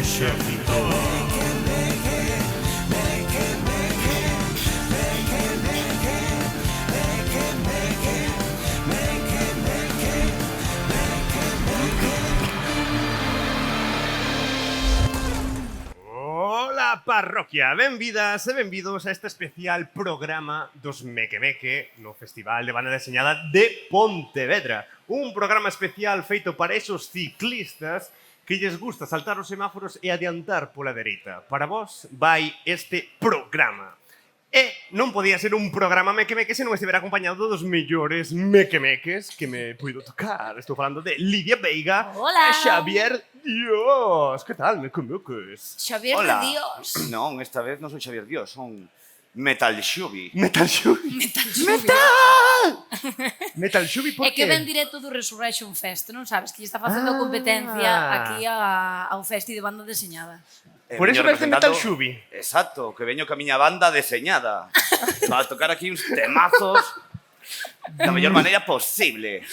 exército. Ola parroquia, benvidas e benvidos a este especial programa dos Meque Meque no Festival de Banda Deseñada de Pontevedra. Un programa especial feito para esos ciclistas que lles gusta saltar os semáforos e adiantar pola dereita. Para vos vai este programa. E non podía ser un programa Meque Meque se non estivera acompañado dos mellores Meque Meques que me puido tocar. Estou falando de Lidia Veiga Hola. e Xavier Dios. Que tal, Meque Meques? Xavier Hola. de Dios. Non, esta vez non son Xavier Dios, son Metal Xubi. Metal Xubi. Metal Xubi. Metal! Metal Xubi, por É que qué? ven directo do Resurrection Fest, non sabes? Que lle está facendo competencia aquí ao festi de banda deseñada. Por eso ves de Metal Xubi. Exacto, que veño ca miña banda deseñada. Para tocar aquí uns temazos da mellor maneira posible.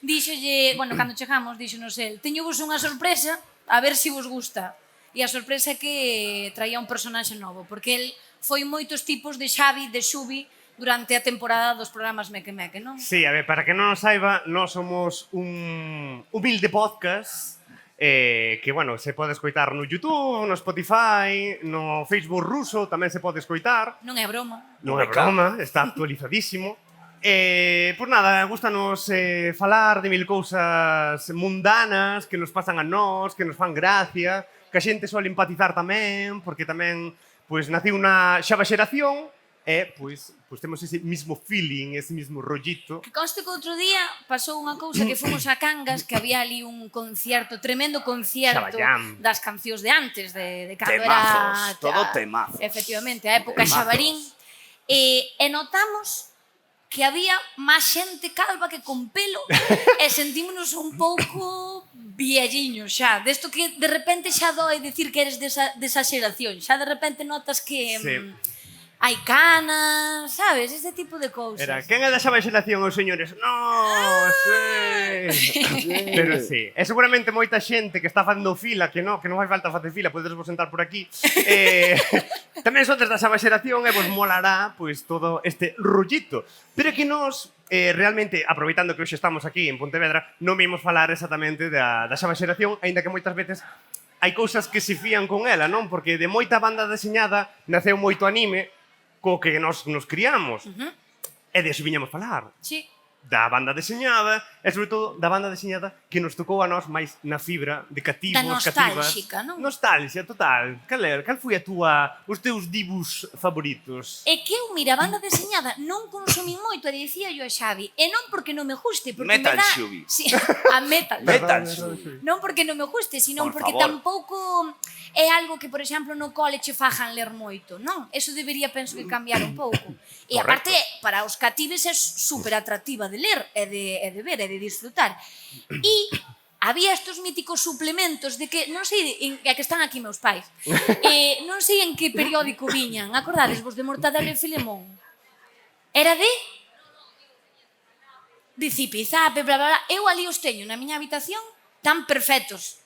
Díxolle, bueno, cando chegamos, díxonos el, teño vos unha sorpresa, a ver se vos gusta. E a sorpresa é que traía un personaxe novo, porque el foi moitos tipos de Xavi, de Xubi, durante a temporada dos programas Meque Meque, non? Sí, a ver, para que non o saiba, nós somos un humilde podcast que, bueno, se pode escoitar no YouTube, no Spotify, no Facebook ruso, tamén se pode escoitar. Non é broma. Non é broma, está actualizadísimo. Pois nada, gustanos falar de mil cousas mundanas que nos pasan a nós, que nos fan gracia, que a xente suele empatizar tamén, porque tamén pois naciu unha xava xeración e pois temos ese mismo feeling, ese mismo rollito. Que conste que outro día pasou unha cousa que fomos a Cangas, que había ali un concierto, tremendo concierto Xaballán. das cancións de antes, de cando Temazos, era... todo temazos. Efectivamente, a época Temazos. Xabarín. E notamos que había máis xente calva que con pelo e sentímonos un pouco vielliños xa. Desto que de repente xa doi dicir que eres desa xeración. Xa de repente notas que... Sí. Hai canas, sabes? Este tipo de cousas. Era, quen é da xava xeración, os señores? Non, sí. Pero sí, e seguramente moita xente que está facendo fila, que non fai falta facer fila, podedes vos sentar por aquí. Tamén sodes da xava xeración e vos molará pois todo este rollito. Pero é que nós realmente, aproveitando que hoxe estamos aquí en Pontevedra, non vimos falar exactamente da xava xeración, aínda que moitas veces hai cousas que se fían con ela, non? Porque de moita banda deseñada naceu moito anime co que nos criamos. E deso viñamos falar. Sí. Da banda deseñada e, sobre todo, da banda deseñada que nos tocou a nós máis na fibra de cativos, Da nostálxica, non? Nostalgia, total. Cal foi os teus dibus favoritos? É que eu, mira, a banda deseñada non consumín moito, e dicía yo a Xavi, e non porque non me guste, porque Metal me dá... Xubi. Sí, a Metal. Metal Xubi. Non porque non me guste, sino Por porque favor. tampouco é algo que, por exemplo, no cole che fajan ler moito, non? Eso debería, penso que, cambiar un pouco. E aparte, para os catives é super atractiva de ler, e de ver, e de disfrutar. E había estos míticos suplementos de que, non sei, que están aquí meus pais, non sei en que periódico viñan, acordades vos de Mortadelo e Filemón? Era de Zipizape, bla, bla, bla. Eu ali os teño na miña habitación tan perfectos,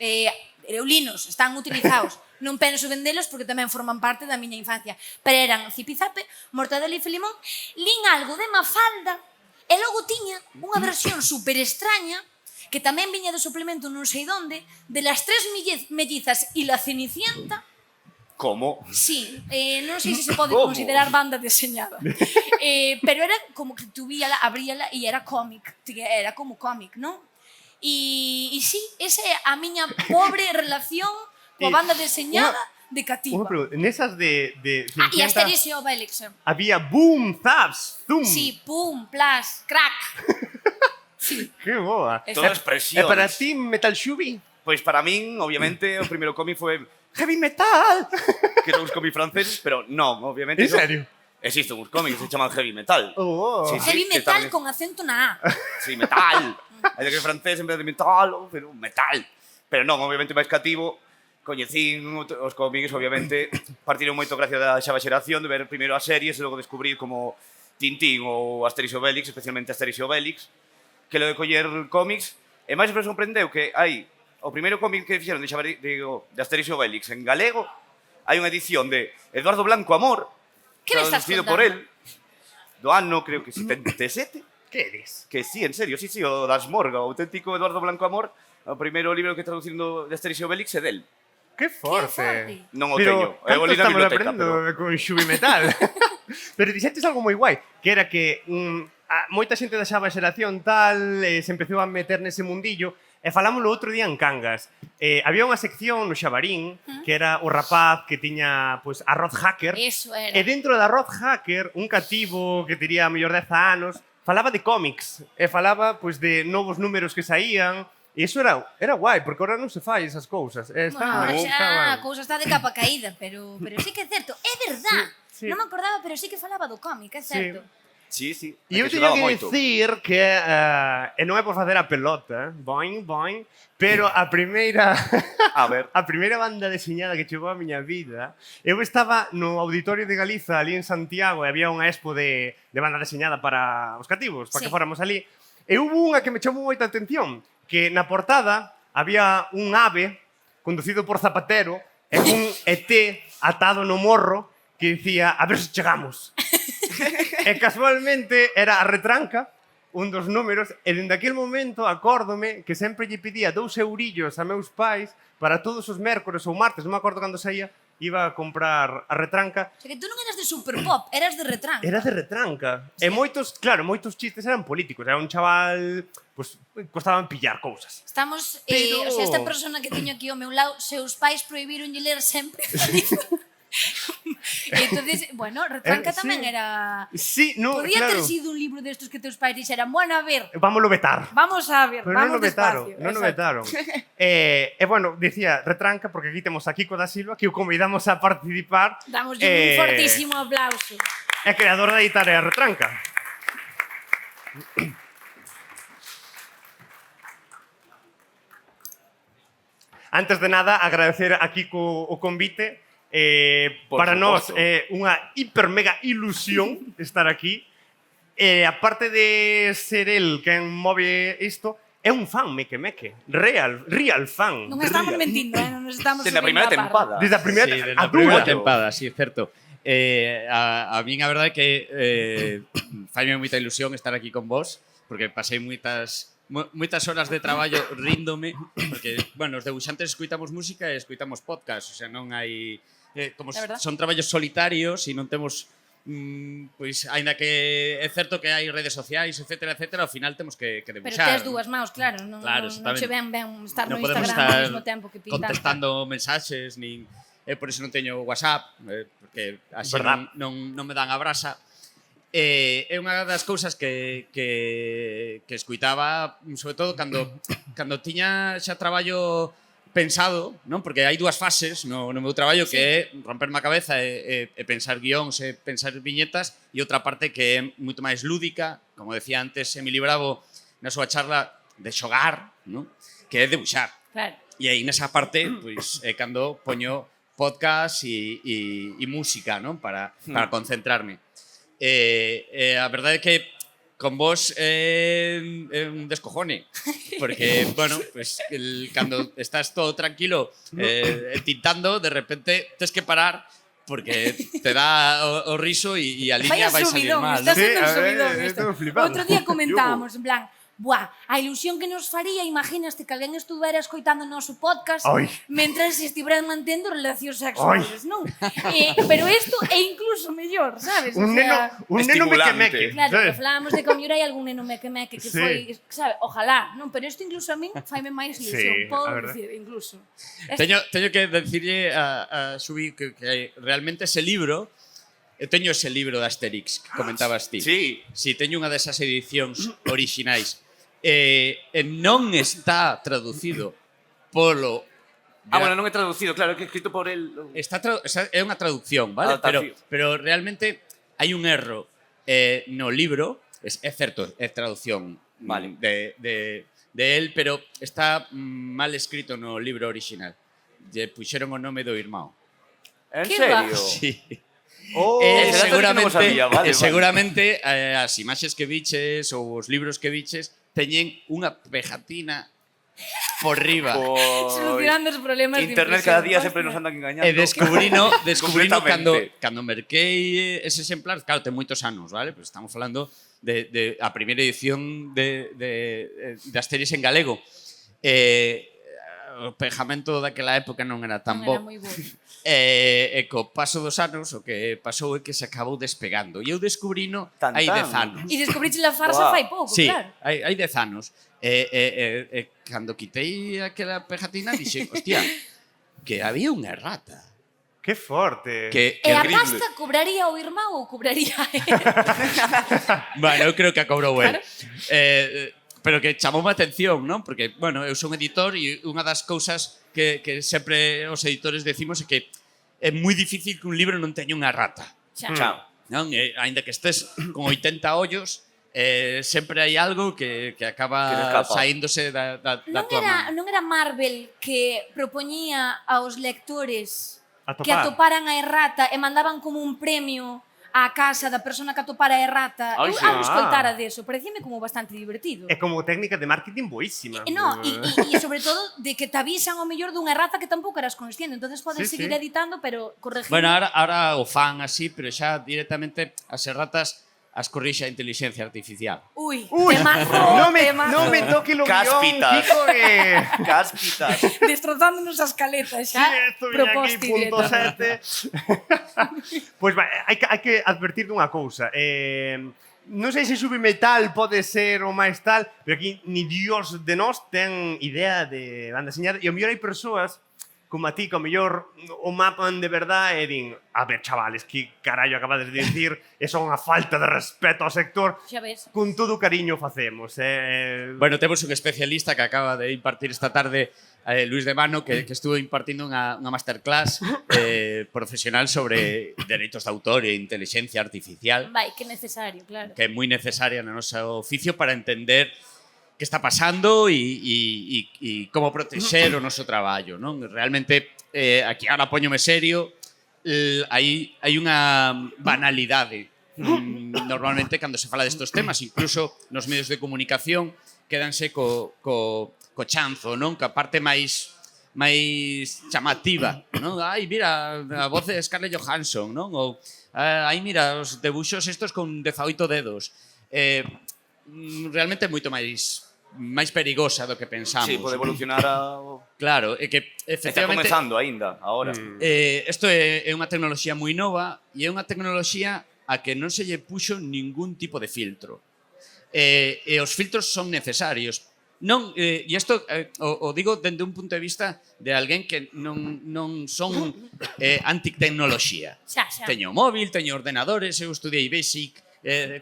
erulinos, están utilizados. Non penso vendelos porque tamén forman parte da miña infancia. Pero eran Zipizape, Mortadelo e Filemón, lín algo de Mafalda, e logo tiña unha versión super extraña que tamén viña do suplemento non sei donde, de las tres mellizas e la Cenicienta. Como? Sí, non sei se se pode ¿Cómo? considerar banda deseñada. Pero era como que tú víala, abríala e era cómic, era como cómic, non? E sí, esa é a miña pobre relación coa banda deseñada de cativa. Nesas de E a 50 Asterix e Obelix. había boom, zaps, zoom. Sí, pum, plas, crack. Sí. Que boa. Todas E expresións. para ti, Metal Xubi? Pois para min, obviamente, o primeiro cómic foi Heavy metal. que son uns cómics franceses, pero non, obviamente. En serio? Existen uns cómics que se chaman Heavy Metal. Oh. Sí, sí. Heavy que metal tamén- con acento na A. Sí, metal. Hai que francés en vez de metal, pero metal. Pero non, obviamente máis cativo. Coñecín os cómics, obviamente, partiron moito gracias da xava xeración de ver primeiro as series e logo descubrir como Tintín ou Asterix e Obelix, especialmente Asterix e Obelix, que lo de coller cómics, e máis me sorprendeu que hai o primeiro cómic que fixeron de Asterix e Obelix en galego, hai unha edición de Eduardo Blanco Amor, Que me estás traducido contando? por él, do ano, creo que 77, Que eres? que sí, en serio, sí, o das Morga, o auténtico Eduardo Blanco Amor, o primeiro libro que traducindo de Asterix e Obelix é del. Que forte. Non o Pero teño, eu tanto li na estamos biblioteca, aprendendo pero... con Xubi Metal. Pero dixetes algo moi guai, que era que moita xente da xava xeración tal se empezou a meter nese mundillo e falámoslo outro día en Cangas. Había unha sección no Xabarín que era o rapaz que tiña pues, Arroz Hacker. Eso era. E dentro da Arroz Hacker, un cativo que tería a mellor 10 anos, falaba de cómics e falaba pues, de novos números que saían. E iso era guai, porque ahora non se fai esas cousas. Bueno, ahora xa a cousa está de capa caída, pero sí que é certo. É verdad. Sí. Non me acordaba, pero sí que falaba do cómic, é certo. Sí, sí. E eu teño que dicir que, e non é por facer a pelota, boing, boing, pero a primeira A ver. a primeira banda deseñada que chegou a miña vida, eu estaba no Auditorio de Galiza, ali en Santiago, e había unha expo de banda deseñada para os cativos, para Sí. que fóramos ali, e hubo unha que me chamou moita atención, que na portada había un ave conducido por Zapatero e un ET atado no morro que dicía, a ver se chegamos. E casualmente era a retranca, un dos números, e dende aquel momento acórdome que sempre lle pedía 2 eurillos a meus pais para todos os mércores ou martes, non me acordo cando saía, iba a comprar a retranca. O sea, que tú non eras de super pop, eras de retranca. Era de retranca. E moitos, claro, moitos chistes eran políticos. Era un chaval, pues, costaban pillar cousas. Estamos, Pero- o sea, esta persona que teño aquí ao meu lado, seus pais prohibironlle ler sempre Galiza. E entonces, bueno, retranca sí. tamén era... Sí, no, Podía claro. ter sido un libro destos que teus pais dixeran, bueno, a ver, Vámoslo vetar. vamos a ver, Pero non vamos o vetaron, despacio. non o Exacto. vetaron. Bueno, dicía retranca porque aquí temos a Kiko da Silva que o convidamos a participar. Damos un fortísimo aplauso. É creador da Itarea retranca. Antes de nada, agradecer a Kiko o convite. Por Para nós suposto. é unha hiper mega ilusión estar aquí. Aparte de ser el quen move isto, é un fan meque. Real fan. Non estamos real. mentindo, non nos estamos Desde a subindo primeira a parda. tempada. Desde a primeira, Sí, desde a a primeira dúa. tempada, sí, certo. A min a verdade é que faime moita ilusión estar aquí con vos, porque pasei moitas horas de traballo ríndome, porque, bueno, os debuxantes escoitamos música e escoitamos podcast, o sea, non hai... como É verdad. son traballos solitarios e non temos... pois, aínda que é certo que hai redes sociais, etcétera, ao final temos que Pero debuxar. tes dúas maus, claro, non, Claro, non che exactamente. ben estar Non no podemos Instagram ao estar mesmo tempo que pintar. contestando mensaxes, nin... por iso non teño WhatsApp, porque así Verdad. non me dan a brasa. É unha das cousas que escuitaba, sobre todo cando tiña xa traballo pensado, non? Porque hai dúas fases no meu traballo que é romperme a cabeza e pensar guións e pensar viñetas, e outra parte que é moito máis lúdica, como decía antes Emily Bravo na súa charla, de xogar, non? Que é debuxar. Claro. E aí nesa parte, pois, é cando poño podcast e música, non? Para concentrarme. A verdade é que con vos é un descojone, porque, bueno, pues, cando estás todo tranquilo tintando, de repente tes que parar porque te dá o riso e a liña vai salir subidón, mal. está ¿no? sendo un Sí, a ver, subidón estou isto. flipando. Outro día comentábamos, en plan, buah, a ilusión que nos faría, imaginaste que alguén estuvera escoitando o noso podcast Ai. mentras estiveran mantendo relacións sexuales, non? Pero isto é incluso mellor, sabes? Un O sea, neno estimulante. meque. Claro, ¿sabes? que falábamos de que ao mellor hai algún neno meque que Sí. foi, sabe, ojalá, non, pero isto incluso a min faime máis ilusión, Sí, podo a verdad. dicir, incluso. Teño que decirlle a Xubi que realmente ese libro, eu teño ese libro de Asterix que comentabas ti. Sí. Si, teño unha desas edicións orixinais. Non está traducido polo... Bueno, non é traducido, claro, é que é escrito por el. É unha traducción, vale? Adaptación. Pero realmente hai un erro no libro, é certo, é traducción Vale. de él, pero está mal escrito no libro original. Lle puxeron o nome do irmão. En Que va? serio? Sí. Oh, ese dato sí que non o sabía, vale, seguramente as imaxes que viches ou os libros que viches teñen unha pegatina por riba. Solucionando os problemas de Internet impresión. cada día sempre Hostia. nos andan engañando. E descubrino Completamente. cando merquei ese exemplar, claro, ten moitos anos, vale? Pues estamos falando de a primeira edición das series en galego. O pegamento daquela época non era tan Non era bo. moi bo. E co paso dos anos o que pasou é que se acabou despegando. E eu descubrino Tan, hai tan. 10 anos. E descubriche a farsa Buah. fai pouco, Sí, claro. hai 10 anos. E cando quitei aquela pegatina dixe, hostia, que había unha errata. Que forte. Que E a horrible. pasta cobraría o irmão ou cobraría ele? bueno, eu creo que a cobrou el. Claro. Pero que chamoume a atención, non? Porque, bueno, eu son editor e unha das cousas que sempre os editores decimos é que é moi difícil que un libro non teña unha rata. Xa. Chao. Non? E, aínda que estés con 80 ollos, sempre hai algo que Que acaba se escapa. saíndose da tua man. Non era Marvel que propoñía aos lectores Atopar. que atoparan a errata e mandaban como un premio á casa da persona que atopara a errata. Ai, Eu sí. algo escoitara deso, parecíame como bastante divertido. É como técnica de marketing boísima. No, e sobre todo de que te avisan ao mellor dunha errata que tampouco eras consciente, entonces podes Sí, seguir sí. editando, pero corregir. Bueno, ahora o fan así, pero xa directamente as erratas as corrixe a inteligencia artificial. Ui, Ui, temazo, no me toque lo guión, Cáspitas. Kiko, Cáspitas. destrozándonos as caletas Sí, xa. esto viene aquí, proposti punto directamente. 7. Pois hai que advertir dunha cousa. Non sei se sube metal pode ser o máis tal, pero aquí ni Dios de nós ten idea de banda deseñada. E ao mellor hai persoas como a ti, que ao mellor o mapan de verdade e din, a ver, chavales, que carallo acabades de dicir, eso é unha falta de respeto ao sector. Xa ves. Con todo o cariño facemos. Bueno, temos un especialista que acaba de impartir esta tarde, Luis de Mano, que estuvo impartindo unha masterclass profesional sobre dereitos de autor e inteligencia artificial, Vai, que necesario, claro. que é moi necesaria no noso oficio para entender que está pasando e como protexer o noso traballo, non? Realmente, aquí ahora poñome serio, hai unha banalidade normalmente cando se fala destos temas, incluso nos medios de comunicación quédanse co chanzo, non? Que a parte máis chamativa, non? Ai, mira, a voz de Scarlett Johansson, non? Ou, ai, mira, os debuxos estos con 18 dedos. Realmente é moito máis perigosa do que pensamos. Sí, pode evolucionar ao... Claro, é que Está efectivamente comezando aínda, agora. isto é unha tecnoloxía moi nova e é unha tecnoloxía a que non se lle puxo ningún tipo de filtro. E os filtros son necesarios. Non, e isto o digo dende un punto de vista de alguén que non son antitecnoloxía. Xa, xa. Teño móvil, teño ordenadores, eu estudiei Basic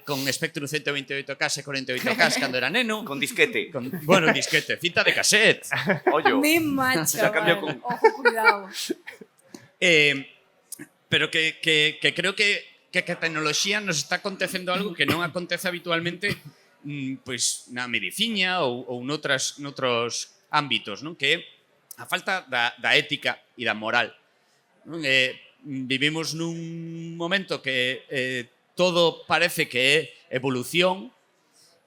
con Spectrum 128K e 48K cando era neno. Con disquete. Bueno, disquete, cinta de cassette. Ollo. Mima, Se cambiou chaval. con- Ojo, cuidado. Pero que creo que a tecnoloxía nos está acontecendo algo que non acontece habitualmente pois na medicina ou noutros ámbitos, non? Que é a falta da ética e da moral. Non? Vivimos nun momento que todo parece que é evolución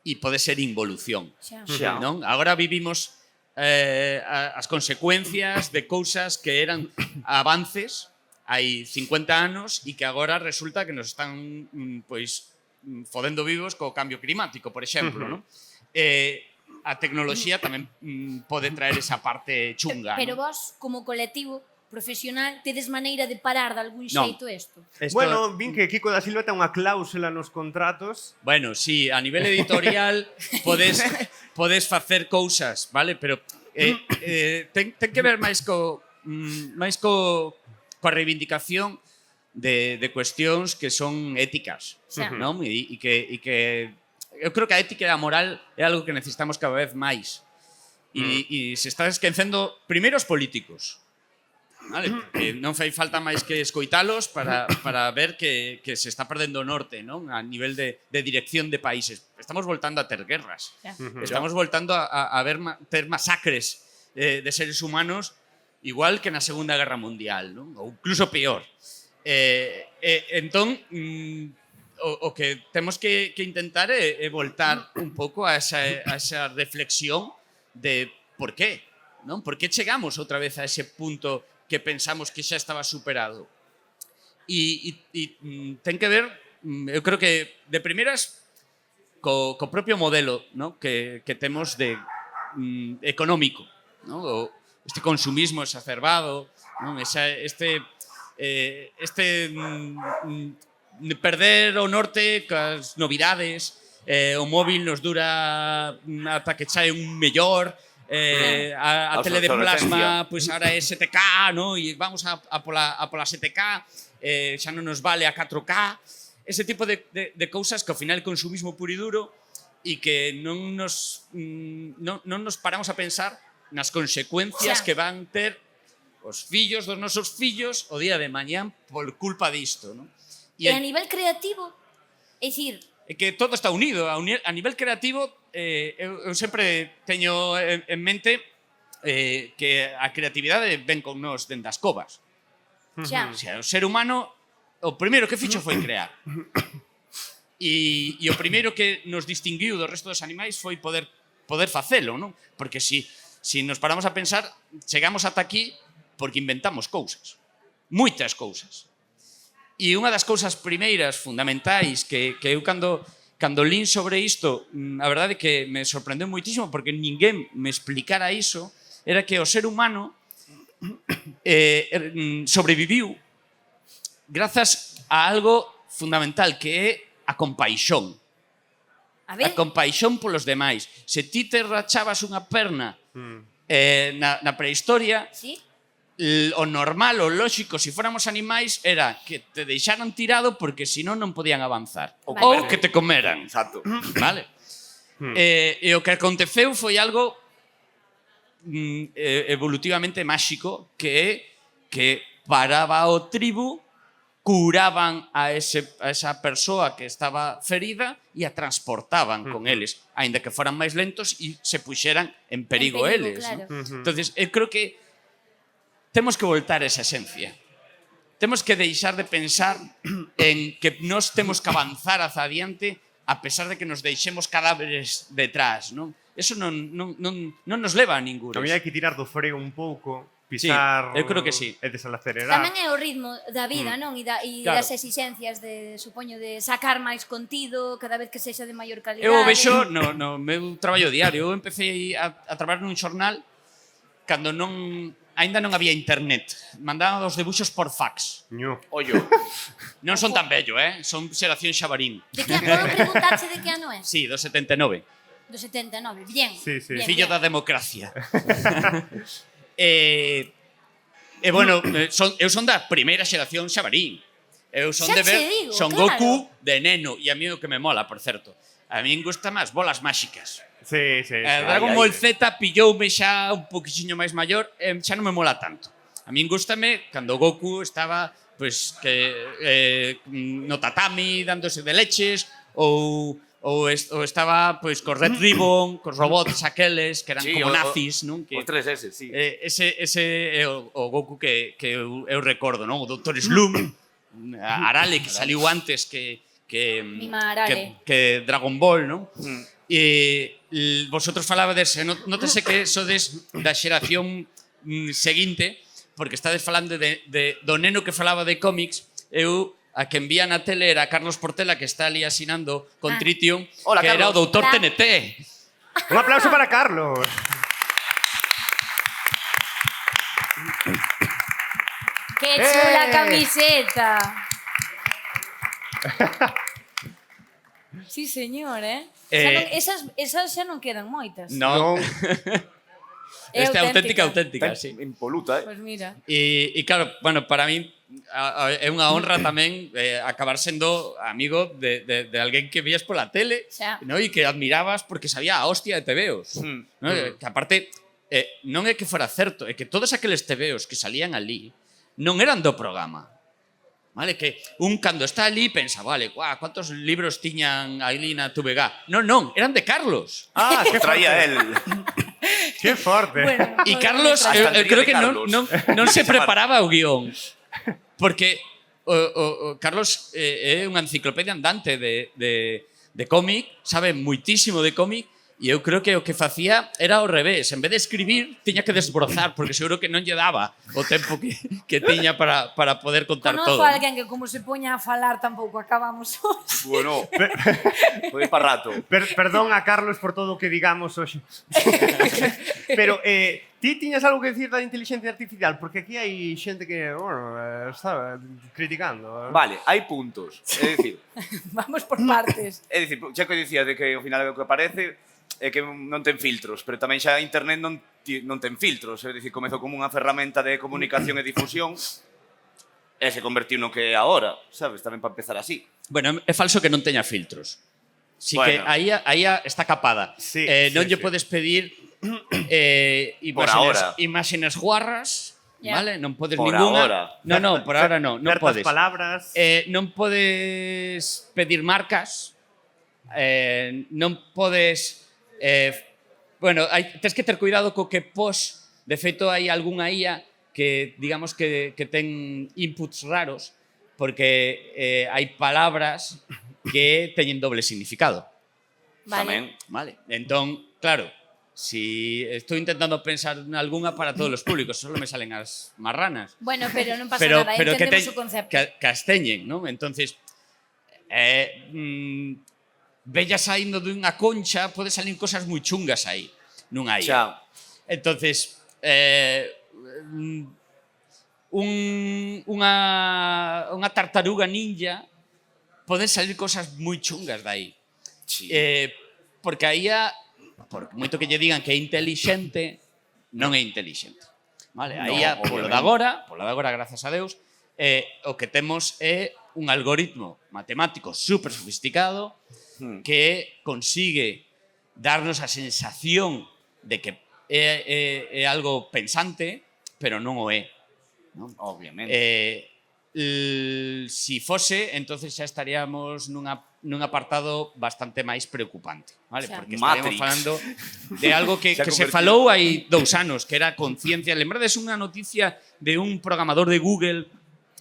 e pode ser involución. Xa. Xa. Non? Agora vivimos as consecuencias de cousas que eran avances hai 50 anos e que agora resulta que nos están fodendo vivos co cambio climático, por exemplo, non? A tecnoloxía tamén pode traer esa parte chunga. Pero non? vos, como colectivo profesional, tedes maneira de parar de algún Non. xeito isto? Bueno, vin que Kiko da Silva ten unha cláusula nos contratos. Bueno, sí, a nivel editorial podes facer cousas, vale? Pero ten que ver máis coa reivindicación de cuestións que son éticas, Xa. non? E que eu creo que a ética e a moral é algo que necesitamos cada vez máis. E se está esquecendo primeiro os políticos. Vale, que non fai falta máis que escoitalos para ver que se está perdendo o norte, non? A nivel de dirección de países. Estamos voltando a ter guerras. Xa. Estamos voltando a ter masacres de seres humanos igual que na Segunda Guerra Mundial, non? Ou incluso peor. Entón, o que temos que intentar é voltar un pouco a esa reflexión de por qué? Non? Por que chegamos outra vez a ese punto que pensamos que xa estaba superado? E ten que ver, eu creo que de primeiras co propio modelo, ¿no? que temos de económico, ¿no? Este consumismo exacerbado, ¿no? Perder o norte cas novidades, o móvil nos dura ata que chae un mellor, a tele de plasma, pois ahora é 7K, ¿no? E vamos a pola 7K, xa non nos vale a 4K, ese tipo de cousas que ao final é consumismo puro e duro e que non nos paramos a pensar nas consecuencias que van ter os fillos dos nosos fillos o día de mañán por culpa disto, non? E a nivel creativo, é dicir... É que todo está unido. A nivel creativo, eu sempre teño en mente que a creatividade ven con nós dentro das covas. Xa. O sea, o ser humano, o primeiro que fixo foi crear. E o primeiro que nos distinguiu do resto dos animais foi poder facelo, non? Porque si nos paramos a pensar, chegamos ata aquí porque inventamos cousas. Moitas cousas. E unha das cousas primeiras, fundamentais, que eu cando lín sobre isto, a verdade é que me sorprendeu moitísimo porque ninguén me explicara iso, era que o ser humano sobreviviu grazas a algo fundamental, que é a compaixón. A ver, A compaixón polos demais. Se ti te rachabas unha perna na prehistoria, sí? o normal, o lóxico, se fóramos animais, era que te deixaran tirado porque senón non podían avanzar. Vale. Ou que te comeran. Exacto. Vale? E o que aconteceu foi algo evolutivamente máxico, que é que paraba o tribu, curaban a esa persoa que estaba ferida e a transportaban con eles, aínda que foran máis lentos e se puxeran en perigo eles. claro. ¿No? Entonces, eu creo que temos que voltar a esa esencia. Temos que deixar de pensar en que nós temos que avanzar hacia adiante a pesar de que nos deixemos cadáveres detrás, non? Eso non nos leva a ningures. Había que tirar do freo un pouco, pisar eu creo que sí. e desacelerar. Tamén é o ritmo da vida, non? E Claro. das exigencias supoño, de sacar máis contido cada vez que sexa de maior calidade. Eu o vexo no meu traballo diario. Eu empecé a traballar nun xornal cando aínda non había internet. Mandaban os debuxos por fax. Ño. Ollo. Non son tan bello, son xeración xabarín. De que ano preguntaxe de que ano é? Sí, do 79. Do 79. Bien. Sí, sí. Bien, Fillo bien. da democracia. Bueno, eu son da primeira xeración xabarín. Eu son Xa de ver che digo, Son claro. Goku de neno. E a mí o que me mola, por certo. A mí me gusta máis bolas máxicas. Sí, sí, sí. Dragon Ball Z pilloume xa un poquinho máis maior, xa non me mola tanto. A min gústame cando Goku estaba no tatami dándose de leches ou estaba co Red Ribbon, cos robots aqueles que eran como nazis, non? Os 3S, sí. Ese é o Goku que eu recordo, non? O Dr. Slump, Arale, que saliu antes que Mima Arale. que Dragon Ball, non? E vosotros falabades, nótese que sodes da xeración seguinte, porque estades falando do neno que falaba de cómics. Eu a que envía na tele era Carlos Portela, que está ali asinando con Tritium, Hola, que era o Carlos. doutor Hola. TNT. Un aplauso para Carlos. Que chula camiseta. Sí, señor, esas xa non quedan moitas. No, Non. É esta é auténtica, Está sí. impoluta, Pois mira. E claro, bueno, para mí é unha honra tamén acabar sendo amigo de alguén que vías pola tele, Xa. no? E que admirabas porque sabía a hostia de tebeos. No? Que aparte, non é que fora certo, é que todos aqueles tebeos que salían ali non eran do programa. Vale, que un cando está ali pensa, vale, ¿cuántos libros tiñan ali na TVG? Non, eran de Carlos. Ah, que Traía forte. él. Que forte. Bueno, E Carlos, Hasta eu el creo día de que Carlos. non se preparaba o guión. Porque o Carlos é unha enciclopedia andante de cómic, sabe muitísimo de cómic, E eu creo que o que facía era ao revés. En vez de escribir, tiña que desbrozar, porque seguro que non lle daba o tempo que tiña para poder contar Conozco todo. a alguén que como se poña a falar tampouco acabamos hoxe. Bueno, pode ir para rato. Perdón a Carlos por todo o que digamos hoxe. Pero ti tiñas algo que decir da inteligencia artificial? Porque aquí hai xente que, bueno, está criticando. Vale, hai puntos. É dicir, Vamos por partes. Checo dicía de que ao final o que aparece é que non ten filtros, pero tamén xa a internet non ten filtros, é dicir, comezou como unha ferramenta de comunicación e difusión e se convertiu no que é agora, sabes? Tamén para empezar así. Bueno, é falso que non teña filtros. Si que Bueno. aí está capada. Sí, Non sí, lle sí. podes pedir Por ahora. imágenes guarras, Ya. vale? Non podes Por ninguna. ahora. No, por ahora non Certas podes. palabras. Non podes pedir marcas, non podes... bueno, tens que ter cuidado co que pos. De feito, hai algunha IA que, digamos, que ten inputs raros, porque hai palabras que teñen doble significado. Tamén. Vale. Entón, claro, si estou intentando pensar en algunha para todos os públicos, solo me salen as marranas. Bueno, pero non pasa nada, que entendemos o concepto. que as teñen, non? Entonces, bella saindo dunha concha, pode salir cosas moi chungas aí, nunha IA. Xa. Entonces, unha tartaruga ninja poden salir cosas moi chungas dai. Sí. Porque a IA, por moito que lle digan que é intelixente, non é intelixente. Vale? A No, IA, polo de obviamente. agora, grazas a Deus, o que temos é un algoritmo matemático super sofisticado que consigue darnos a sensación de que é algo pensante, pero non o é. Non? Obviamente. Si fose, entonces xa estaríamos nun apartado bastante máis preocupante, vale? Xa. Porque estaríamos Matrix. falando de algo que Se ha se convertido. falou hai 2 anos, que era conciencia. Lembrades unha noticia de un programador de Google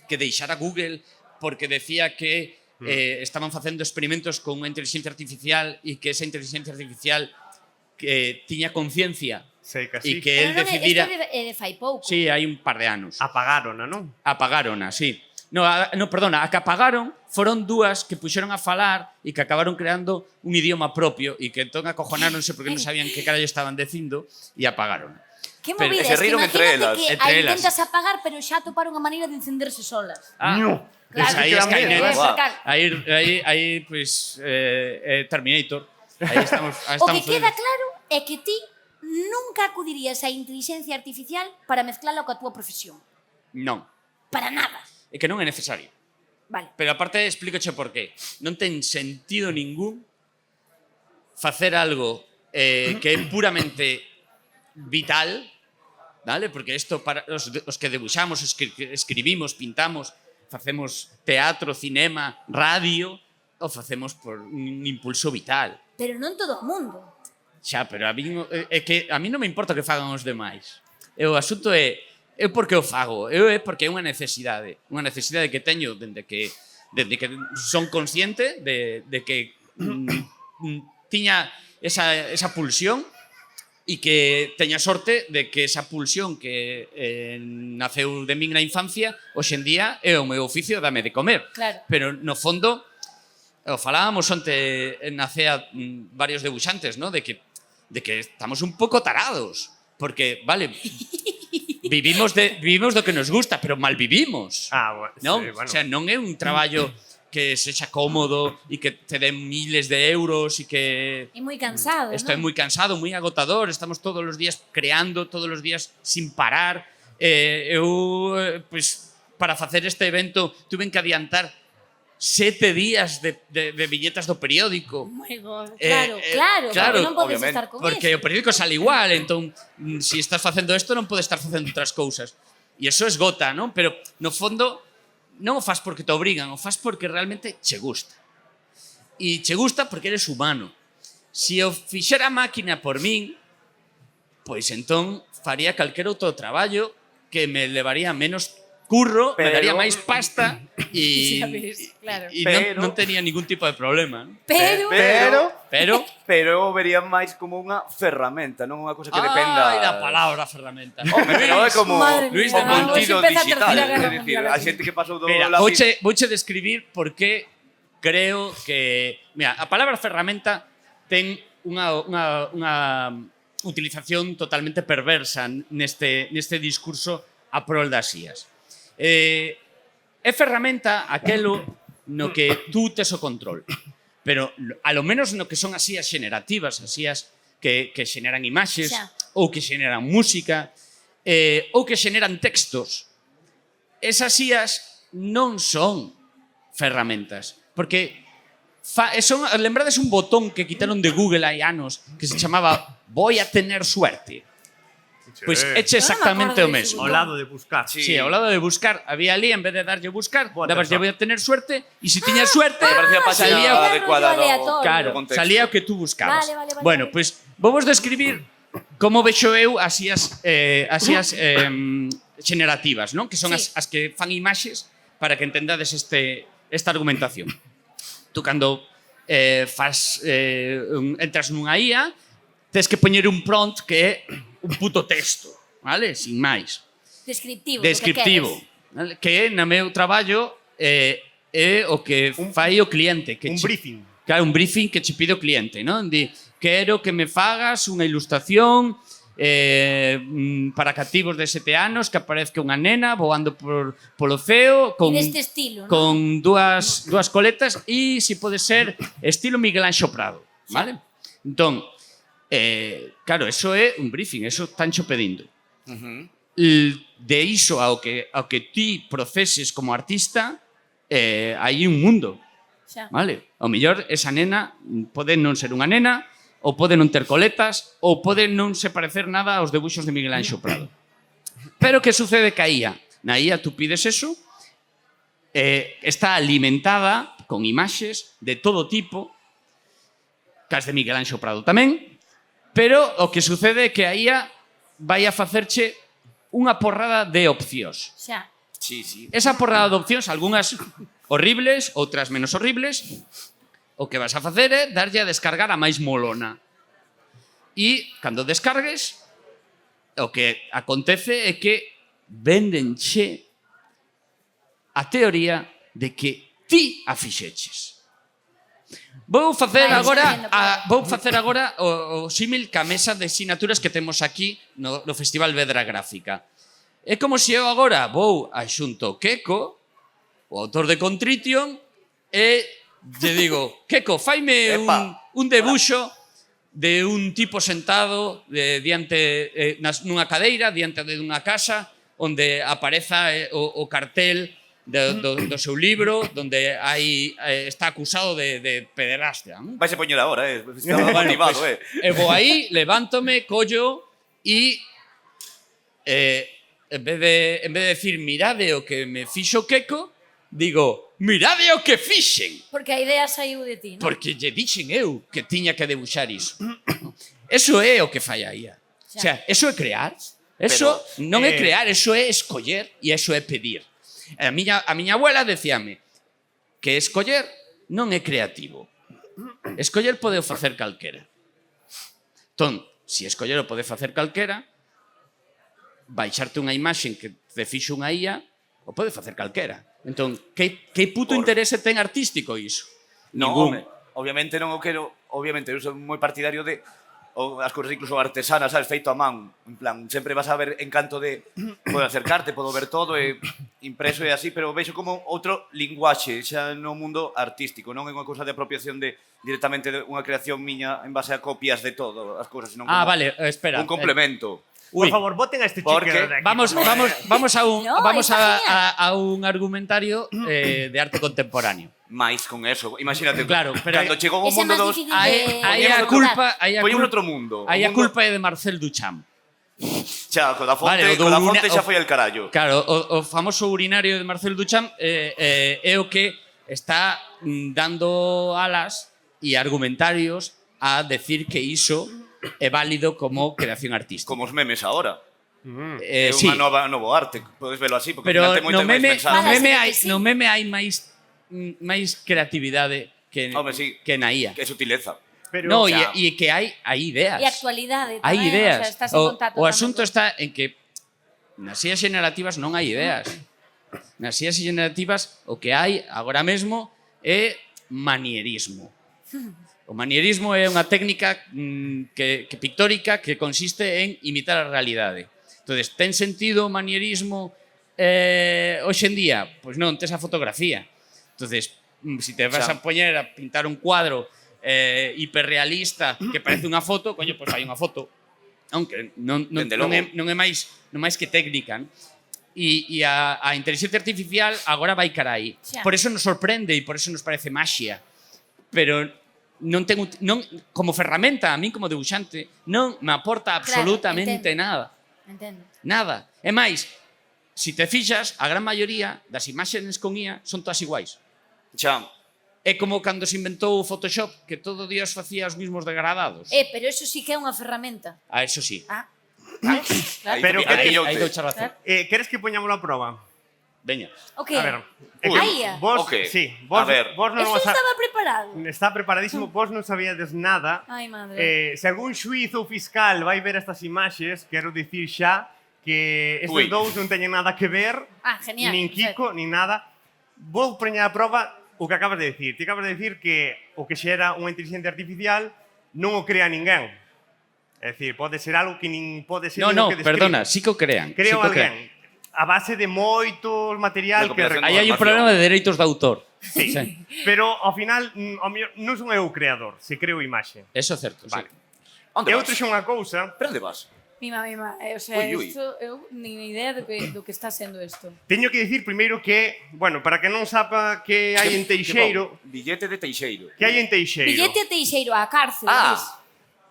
que deixara Google porque decía que estaban facendo experimentos con unha inteligencia artificial e que esa inteligencia artificial que tiña conciencia Sei que e sí. que Pero él non é, decidira... isto é de fai pouco. Sí, hai un par de anos. Apagarona, non? Apagárona, sí. No, perdona, a que apagaron foron dúas que puxeron a falar e que acabaron creando un idioma propio e que entón acojonáronse porque non sabían que carallo estaban dicindo e apagaron. Que Pero movida, se es que riron entre imagínate elas. que Entre aí elas. intentas apagar, pero xa atoparon a maneira de encenderse solas. Ñu. Pues Claro, aí que es da medo, Skynet. Guau. Aí, pues, Terminator. Aí estamos O que queda claro é que ti nunca acudirías á inteligencia artificial para mezclala coa túa profesión. Non, Para nada. é que non é necesario. Vale. Pero aparte explícoche por qué. Non ten sentido ningún facer algo que é puramente vital, vale? Porque isto para os que debuxamos, escribimos, pintamos, facemos teatro, cinema, radio, o facemos por un impulso vital. Pero non todo o mundo. Xa, pero a mí non me importa que fagan os demais. O asunto é porque o fago, é porque é unha necesidade que teño dende que son consciente de que tiña esa pulsión e que teña sorte de que esa pulsión que naceu de min na infancia hoxe en día é o meu oficio, dame de comer. Claro. Pero no fondo o falábamos onte na CEA varios debuxantes, ¿no? De que estamos un pouco tarados, porque vale, vivimos do que nos gusta, pero mal vivimos. Bueno, Non? sí, bueno. O sea, non é un traballo que sexa cómodo e que te den miles de euros e que É moi cansado, estou non? moi cansado, moi agotador, estamos todos os días creando, todos os días sin parar. Pues, para facer este evento tuve que adiantar 7 días de viñetas do periódico. Oh my God. Eh, Claro, claro, porque non podes obviamente. estar con Porque eso. o periódico sale igual, entón, si estás facendo isto, non podes estar facendo outras cousas. E eso esgota, non? Pero, no fondo, non o fas porque te obrigan, o fas porque realmente che gusta. E che gusta porque eres humano. Si o fixera a máquina por min, pois entón faría calquer outro traballo que me levaría menos curro, me Pero- daría máis pasta e Xa ves, claro. Pero- non tenía ningún tipo de problema. ¿No? Pero, Pero... Pero eu vería máis como unha ferramenta, non unha cosa que dependa... Ai, da palabra ferramenta. Home, pero é como Madre Luis o de Mando. contido Hoxe empeza a digital. Terceira Guerra É dicir, Mundial a aquí. xente que pasou do Mira, lápiz... vouche describir por qué creo que... Mira, a palabra ferramenta ten unha utilización totalmente perversa neste discurso a prol das IAs. É ferramenta aquelo no que tú tes o control, pero a lo menos no que son as IAs xenerativas, as IAs que xeneran imaxes, Xa. ou que xeneran música, ou que xeneran textos. Esas IAs non son ferramentas, porque lembrades un botón que quitaron de Google hai anos que se chamaba "Voy a tener suerte". Pois eche exactamente o mesmo. Ao lado de buscar. Sí. Sí, ao lado de buscar, había ali, en vez de darlle buscar, Boa dabas terza. voy a tener suerte, e se tiñas suerte, Porque parecía a página salía adecuada do, aleatorio. claro, do contexto. salía o que tú buscabas. Vale, vale, Bueno, vale. pois vamos describir como vexo eu as IAs xenerativas, non? Que son Sí. as que fan imaxes para que entendades esta argumentación. Tú cando entras nunha IA, tes que poñer un prompt que é un puto texto, vale? Sin máis. descriptivo. Descriptivo, vale? Que no meu traballo é o que fai o cliente. Que Un che- briefing. Claro, un briefing que che pide o cliente, non? Di, quero que me fagas unha ilustración para cativos de 7 anos que aparezca unha nena voando polo ceo con, Neste estilo, non? con dúas coletas e, se pode ser, estilo Miguel Anxo Prado, vale? Entón, claro, eso é un briefing, eso tancho pedindo. De iso ao que ti proceses como artista, hai un mundo. Xa. Vale? Ao mellor esa nena pode non ser unha nena, ou pode non ter coletas, ou pode non se parecer nada aos debuxos de Miguel Anxo Prado. Pero que sucede ca IA? Na IA tú pides eso, está alimentada con imaxes de todo tipo, cas de Miguel Anxo Prado tamén, pero o que sucede é que a IA vai a facerche unha porrada de opcións. Xa. Sí, sí. Esa porrada de opcións, algunhas horribles, outras menos horribles, o que vas a facer é darlle a descargar a máis molona. E, cando descargues, o que acontece é que véndenche a teoría de que ti a fixeches. Vou facer Vai, agora estupendo, claro. vou facer agora o símil ca mesa de sinaturas que temos aquí no Festival Vedra Gráfica. É como se eu agora vou a xunto Queco, o autor de Contrition, e lle digo, Queco, faime Epa. un debuxo de un tipo sentado diante nunha cadeira, diante de unha casa, onde apareza o cartel do seu libro, donde está acusado de pederastia. Non? Vais a poñer agora, Estaba Bueno, animado, pues, vou aí, levántome, collo e en vez de decir mirade o que me fixo Queco, digo mirade o que fixen, Porque a idea saiu de ti, non? porque lle dixen eu que tiña que debuxar iso. Eso é o que fai a IA. O sea, eso é crear. Eso non é crear, eso é escoller e eso é pedir. A miña abuela decíame que escoller non é creativo. Escoller pode facer calquera. Entón, se escoller o pode facer calquera, baixarte unha imaxe que te fixo unha IA, o pode facer calquera. Entón, que puto interese ten artístico iso? No, Ningún. home, obviamente non o quero, obviamente eu son moi partidario de as cousas incluso artesanas, sabes, feito a man, en plan, sempre vas a ver encanto de poder acercarte, podo ver todo e impreso e así, pero vexo como outro linguaxe xa no mundo artístico, non é unha cousa de apropiación de directamente de unha creación miña en base a copias de todo as cousas, senón como Vale, espera. un complemento. Por favor, voten a este chico Porque de aquí. Vamos a un No, vamos está a un argumentario de arte contemporáneo. máis con eso, imagínate, Claro, pero cando chegou o Ese é mundo máis dos... difícil Aí de a culpa, aí a Poñemos culpa, outro mundo. aí O a mundo- culpa é de Marcel Duchamp. Xa, co da fonte, Vale, o do co da urina- fonte xa o- foi el carallo. Claro, o famoso urinario de Marcel Duchamp é o que está dando alas e argumentarios a decir que iso é válido como creación artística. Como os memes ahora. É sí, unha novo arte, podes velo así, porque pero ao final ten moita no máis meme, mensaxe. no Fala, meme sí, hai, sí. no meme hai máis creatividade que, Home, sí. que na IA. Que é sutileza. Pero, No, o sea, e que hai ideas. E actualidade Hai tamén, ideas. o sea, estás en contacto O tamén asunto con- está en que nas IAs generativas non hai ideas. Nas IAs generativas o que hai agora mesmo é manierismo. O manierismo é unha técnica que pictórica que consiste en imitar a realidade. Entonces, ten sentido o manierismo hoxe en día? Pois non, tes a fotografía. Entonces, si te vas a poñer a pintar un cuadro hiperrealista que parece unha foto, coño, pois hai unha foto. Aunque non é máis que técnica. E a inteligencia artificial agora vai cara aí. Xa. Por eso nos sorprende e por eso nos parece maxia. Pero non como ferramenta, a min como debuxante, non me aporta absolutamente nada. Entendo. Nada. E máis, se te fixas, a gran maioría das imaxes con IA son todas iguais. Xa, É como cando se inventou o Photoshop, que todo Dios facía os mismos degradados. Pero eso sí que é unha ferramenta. Eso sí. Claro. Pero Aí queres, eu Aí te- doucha razón. queres que poñamos a prova? Veña. O A que? ver, Uy. A IA? vos, Ok. sí, vos, A ver. vos non Eso vas a... estaba preparado. Está preparadísimo, vos non sabíades nada. Ai, madre. Se algún xuiz ou fiscal vai ver estas imaxes, quero dicir xa que estes Ui. dous non teñen nada que ver, Genial. nin Kiko, nin nada. Vou poñer a prova o que acabas de decir. Ti acabas de decir que o que xera unha inteligencia artificial non o crea ninguén. É dicir, pode ser algo que nin pode ser No, nin o que describe. perdona, sí que o crean. Creo sí que o alguén. crean. A base de moitos material que Recopilación Aí hai un problema de dereitos de autor. Sí. Pero ao final ao mellor non son eu o creador, se creo imaxe. Eso é certo, Vale. sí. onde Eu vas? trouxe unha cousa. Pero onde vas? Mima. O sea, Ui, ui. isto, eu nin idea do que está sendo isto. Teño que dicir primeiro que, bueno, para que non sapa que hai en Teixeiro, Que bon. Billete de Teixeiro. que hai en Teixeiro. Billete a Teixeiro, á cárcel. Ah. dis.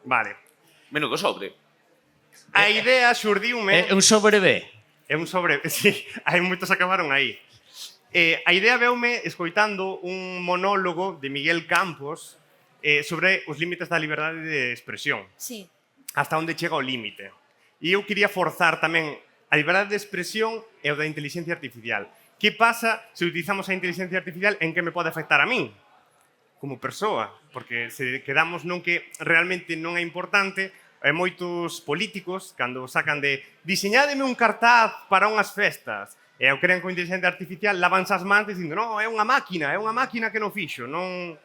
Vale. Menudo sobre. A idea xurdiume, É un sobre B. é un sobre, sí, hai moitos acabaron aí. A idea veume escoitando un monólogo de Miguel Campos sobre os límites da liberdade de expresión. Sí. Hasta onde chega o límite. E eu quería forzar tamén a liberdade de expresión e o da inteligencia artificial. Que pasa se utilizamos a inteligencia artificial en que me pode afectar a min? Como persoa. Porque se quedamos non que realmente non é importante, moitos políticos, cando sacan de diseñádeme un cartaz para unhas festas, e o crean con inteligencia artificial, lavanse as mans dicindo non, é unha máquina que non fixo, non...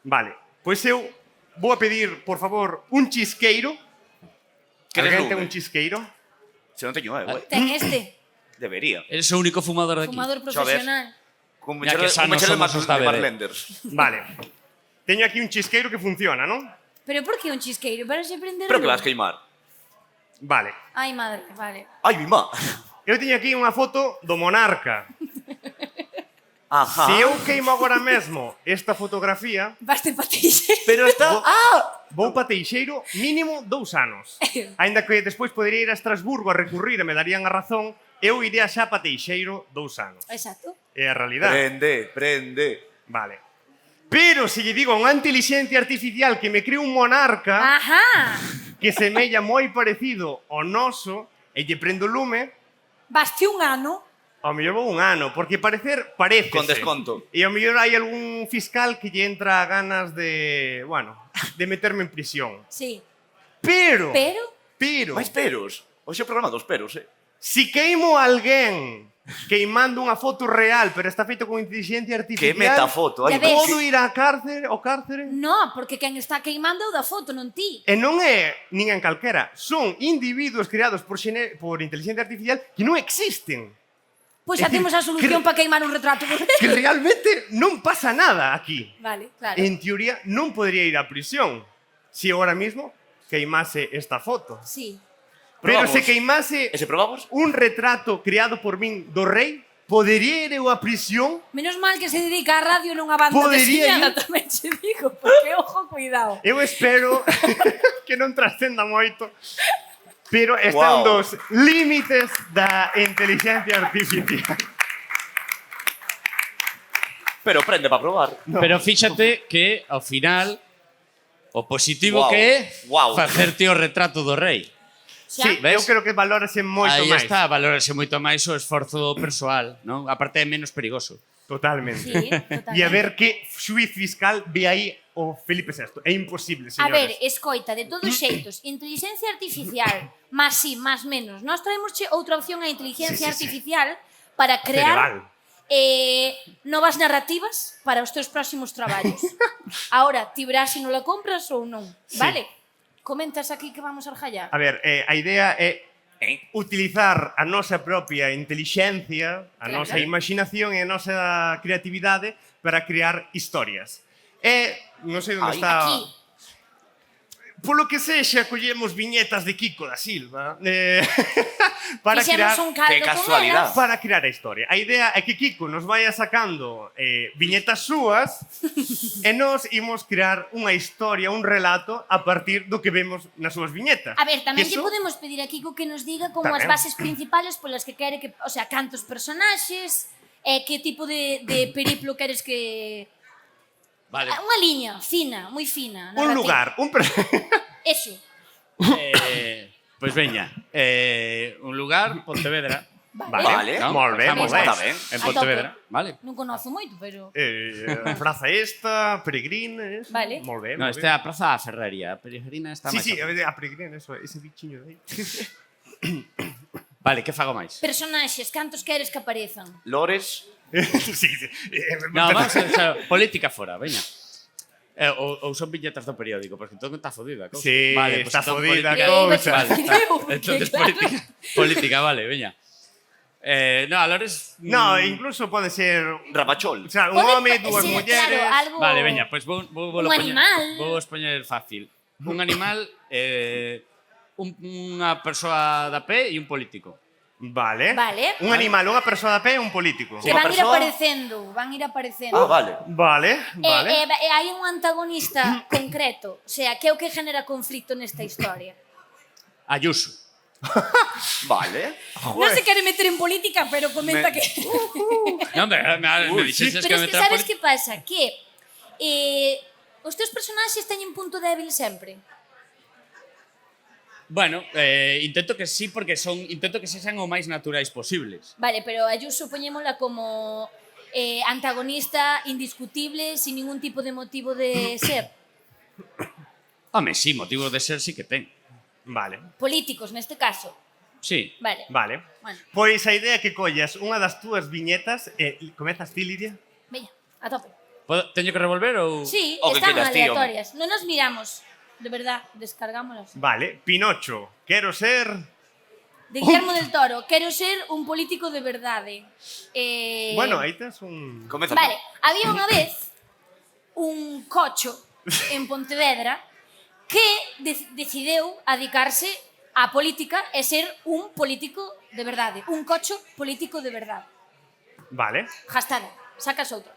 Vale, pois eu vou a pedir, por favor, un chisqueiro. Queres Alguén ten lume? un chisqueiro? Se non teño eu, Ten este, Debería. Eres o único fumador de aquí. fumador ves. profesional. Con Ya que sanos somos os da bebé. Marlenders. Vale. Teño aquí un chisqueiro que funciona, non? Pero por que un chisqueiro? Para se prender. Pero que vas queimar. Vale. Ai, madre, vale. Ai, mi má. Eu teño aquí unha foto do monarca. Ajá. Se eu queimo agora mesmo esta fotografía, Baste pa Teixeiro. Pero está... vou pa Teixeiro mínimo 2 anos. Aínda que despois podería ir a Estrasburgo a recurrir e me darían a razón, eu iría xa pa Teixeiro 2 anos. Exacto. É a realidade. Prende. Vale. Pero se lle digo a unha inteligencia artificial que me cree un monarca Ajá. que semella moi parecido ao noso e lle prendo o lume, Baste un ano. ao mellor vou un ano, porque parece. Con desconto. E ao mellor hai algún fiscal que lle entra ganas de, bueno, de meterme en prisión. Sí. Pero, Pero, Mais peros. Hoxe é o programa dos peros, si queimo a alguén queimando unha foto real, pero está feito con inteligencia Que artificial, metafoto. Ya Ai, ves. podo ir á cárcere, ao cárcere? no, porque quen está queimando é o da foto, non ti. E non é nin en calquera, son individuos creados por inteligencia artificial que non existen. Pois É xa dicir, temos a solución para queimar un retrato. Que realmente non pasa nada aquí. Vale, claro. En teoría non podría ir á prisión se ahora mismo queimase esta foto. Sí. Pero Probamos. se queimase E se probamos? un retrato creado por min do rei, podería ir eu á prisión? Menos mal que se dedica á radio non a banda Podería deseñada, ir. tamén se digo, porque ojo, cuidado. Eu espero que non trascenda moito, pero están Wow. dos límites da inteligencia artificial. Pero prende para probar. Pero fíxate que, ao final, o positivo Guau, que é guau. facerte o retrato do rei. Xa. Sí, Ves? eu creo que valórase moito Aí máis. está, valórase moito máis o esforzo persoal, non? Aparte é menos perigoso. Totalmente. Sí, totalmente. E a ver que xuiz fiscal ve aí o Felipe VI. É imposible, A ver, señores. escoita, de todos xeitos, inteligencia artificial, más sí, más menos. Nós traemosche outra opción a inteligencia Sí, sí, sí. artificial para crear Cerebral. novas narrativas para os teus próximos traballos. Ahora, ti verás se non la compras ou non, vale? Comentas aquí que vamos a arjallar. A ver, a idea é utilizar a nosa propia intelixencia, a Claro. nosa imaginación e a nosa creatividade para crear historias. E non sei onde Ai. está... Aquí, Polo que sexa, collemos viñetas de Kiko da Silva para fixemos crear... un caldo Qué con casualidad. elas. Para crear a historia. A idea é que Kiko nos vaya sacando viñetas súas e nos imos crear unha historia, un relato a partir do que vemos nas súas viñetas. A ver, tamén Que lle eso- podemos pedir a Kiko que nos diga como as Tamén. bases principales polas que quere que, o sea, cantos personaxes, que tipo de periplo queres que... Vale. Unha liña fina, moi fina. Un narrativa. lugar, Eso. Pois veña, un lugar, Pontevedra. Vale. ¿no? Molt bé, Empezamos molt bé. Está ben. En A Pontevedra, tope. vale. Non conozo moito, pero... Praza esta, Peregrina, eso. Vale. Molt bé, No, molt este é bé. a Praza Ferrería, a Peregrina está Sí, máis sí, abaixo. a Peregrina, eso, ese bichiño de aí. Vale, que fago máis? Personaxes, cantos queres que aparezan? Lores. Sí, sí. No, vamos a política fora, veña. Ou son viñetas do periódico, porque entón está fodida. cousa. Sí, vale, está entón fodida política- cousa. Vale, Porque, entonces claro. política, vale, veña. No, a Lores... No, incluso pode ser... Rapachol. O sea, un Pode home, pa- dúas sí, mulleres... Claro, algo... Vale, veña, pois vou Un animal. Vou poñer fácil. Un animal, unha persoa da pé e un político. Vale. Vale. Un animal, unha persoa de pé e un político. Que Unha van ir persoa- aparecendo, van ir aparecendo. Ah, vale. Vale, vale. Hai un antagonista concreto, o sea, que é o que genera conflicto nesta historia. Ayuso. Vale. Non se quere meter en política, pero comenta Me- que... Non, me dixeses que Pero me es que sabes que pasa? Que os teus personaxes teñen punto débil sempre. Bueno, intento que sí, porque intento que sexan o máis naturais posibles. Vale, pero Ayuso poñémola como antagonista indiscutible, sin ningún tipo de motivo de ser. Home, sí, motivo de ser sí que ten. Vale, Políticos, neste caso. Sí. Vale. vale. Bueno, Pois a idea é que collas unha das túas viñetas e comezas ti, Lidia? veña, a tope. Teño que revolver ou...? Sí, O que están queras, tío. aleatorias. Non nos miramos, de verdad, descargámonos. Vale, Pinocho, quero ser... De Guillermo del Toro, quero ser un político de verdade. Bueno, aí tens un... Comeza. Vale, había unha vez un cocho en Pontevedra que decideu adicarse á política e ser un político de verdade. Un cocho político de verdade. Vale. Hashtag, sacas outro.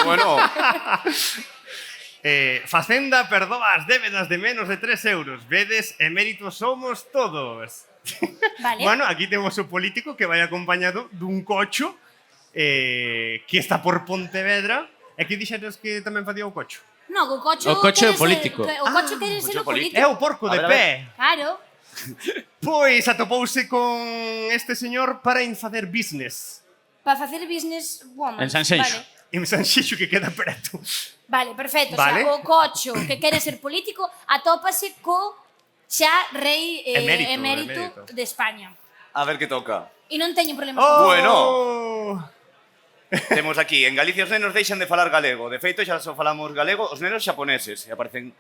Bueno, Facenda perdoa as débedas de menos de 3 euros. Vedes, eméritos somos todos. Vale. Bueno, aquí temos o político que vai acompañado dun cocho que está por Pontevedra. E que dixetes que tamén facía o cocho? No, o cocho O cocho quere é político. O cocho quere ser cocho o político. É o porco de A ver, a pé. Claro. Pois atopouse con este señor para facer business. Para facer business woman. En Sanxenxo. Vale. En Sanxixo que queda preto. Vale, perfecto. Vale. O sea, o cocho que quere ser político atópase co xa rei emérito Emérito. de España. a ver que toca. E non teño problemas Oh! Bueno. Temos aquí, en Galicia os nenos deixan de falar galego. De feito, xa só falamos galego os nenos xaponeses. E aparecen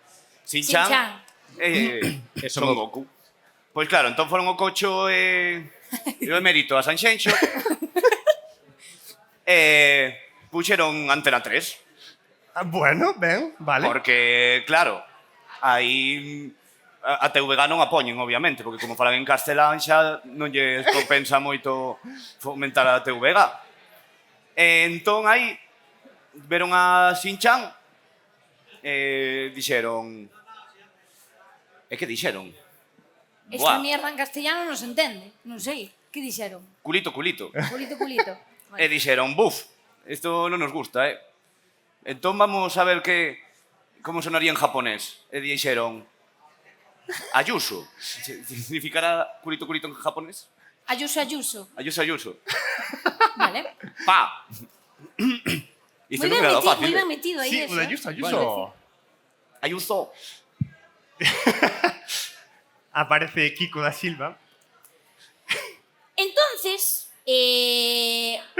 Shin-chan Shin-chan. e Son Goku. Pois claro, entón foron o cocho e o emérito a Sanxenxo e puxeron Antena 3. Bueno, ben, vale. Porque, claro, aí a TVG non a poñen, obviamente, porque como falan en castelán xa non lle compensa moito fomentar a TVG. E entón aí veron a Shin-chan e dixeron... E que dixeron? Esta Buah, mierda en castellano non se entende. Non sei. Que dixeron? culito, culito. Culito, culito. E dixeron, buf, isto non nos gusta, eh? Entón vamos a ver que como sonaría en japonés? E dixeron Ayuso. Significará culito culito en japonés? Ayuso, Ayuso. Ayuso, Ayuso. Vale. Pa. Isto non quedado fácil. Moi ben metido aí Sí, eso. o de Ayuso. Ayuso. Aparece Kiko da Silva. Entonces,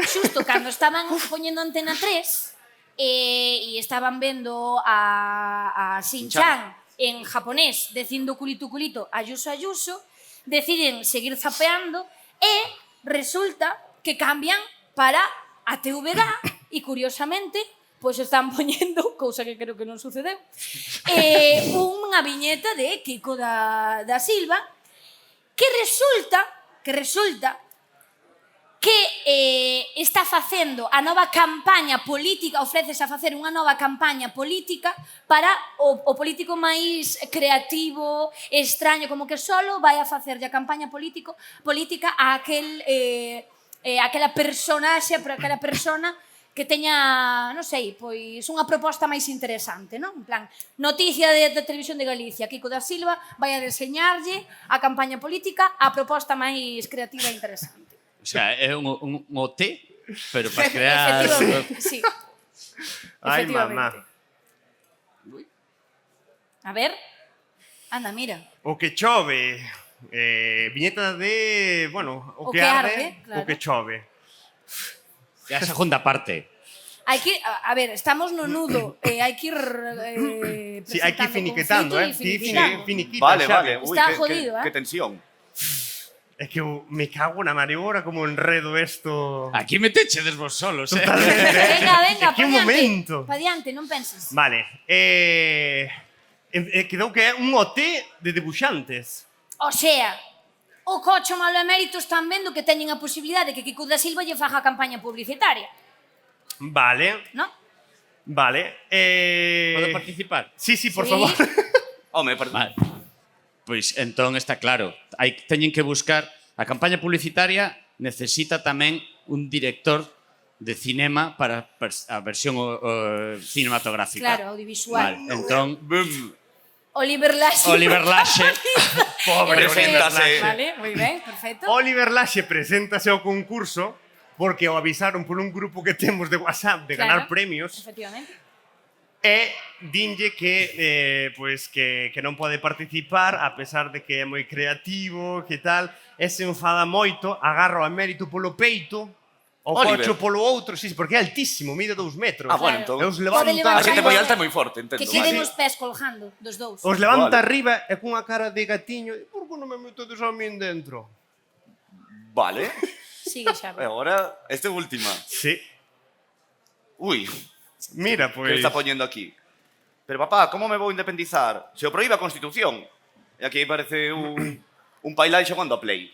xusto cando estaban poñendo Antena 3 e estaban vendo a Shin-chan en japonés dicindo culito culito, Ayuso Ayuso, deciden seguir zapeando e resulta que cambian para a TVG e curiosamente pois están poñendo, cousa que creo que non sucedeu, unha viñeta de Kiko da Silva que resulta que está facendo a nova campaña política, ofrécese a facer unha nova campaña política para o político máis creativo, extraño, como que solo vai a facerlle a campaña política a aquela personaxe, para aquela persona que teña, non sei, pois unha proposta máis interesante, non? En plan, noticia da Televisión de Galicia, Kiko da Silva vai a deseñarlle a campaña política a proposta máis creativa e interesante. O sea, é un OT, pero para crear... Efectivamente, sí. Ai, Efectivamente. mamá. A ver, anda, mira. O que chove. Viñeta de... Bueno, o que arde, claro. o que chove. É a segunda parte. Hai que, a ver, estamos no nudo, hai que ir Sí, hai que ir finiquetando, conflito e Ti finiquitando. finiquita, Vale, xa. vale. Ui, Está que, jodido, que tensión. É que eu me cago na mareora como enredo esto. Aquí metechedes vos solos, eh? Venga, Que momento. pa diante, non penses. Vale. Quedou que é un OT de debuxantes. O sea, o Cocho malo emérito están vendo que teñen a posibilidade de que Kiko da Silva lle faga a campaña publicitaria, Vale, non? vale. Podo participar? Sí, por Sí. favor. Home, Vale. Pois entón está claro. Teñen que buscar... A campaña publicitaria necesita tamén un director de cinema para a versión cinematográfica. Claro, audiovisual. Vale, entón... Oliver Laxe. Oliver Laxe. Pobre Preséntase. Vale, moi ben, perfecto. Oliver Laxe preséntase ao concurso porque o avisaron por un grupo que temos de WhatsApp de ganar Claro, premios efectivamente. e dinlle que non pode participar a pesar de que é moi creativo, que tal, e se enfada moito, agarra o emérito polo peito, o Oliver. Cocho polo outro, sí, porque é altísimo, mide 2 metros. Ah, bueno, Claro. entón. E os Pode levanta, levantar A xente moi Vale. alta e moi forte, entendo. Que queden Vale. os pés colgando dos dous. os levanta Vale. arriba e cunha cara de gatiño, por que non me metedes a min dentro? Vale. Sigue, Xavi. E agora, esta última. Sí. Ui, Mira, que pois... está poñendo aquí. Pero papá, como me vou independizar? Se o proíbe a Constitución. E aquí parece un pailai xogando a Play.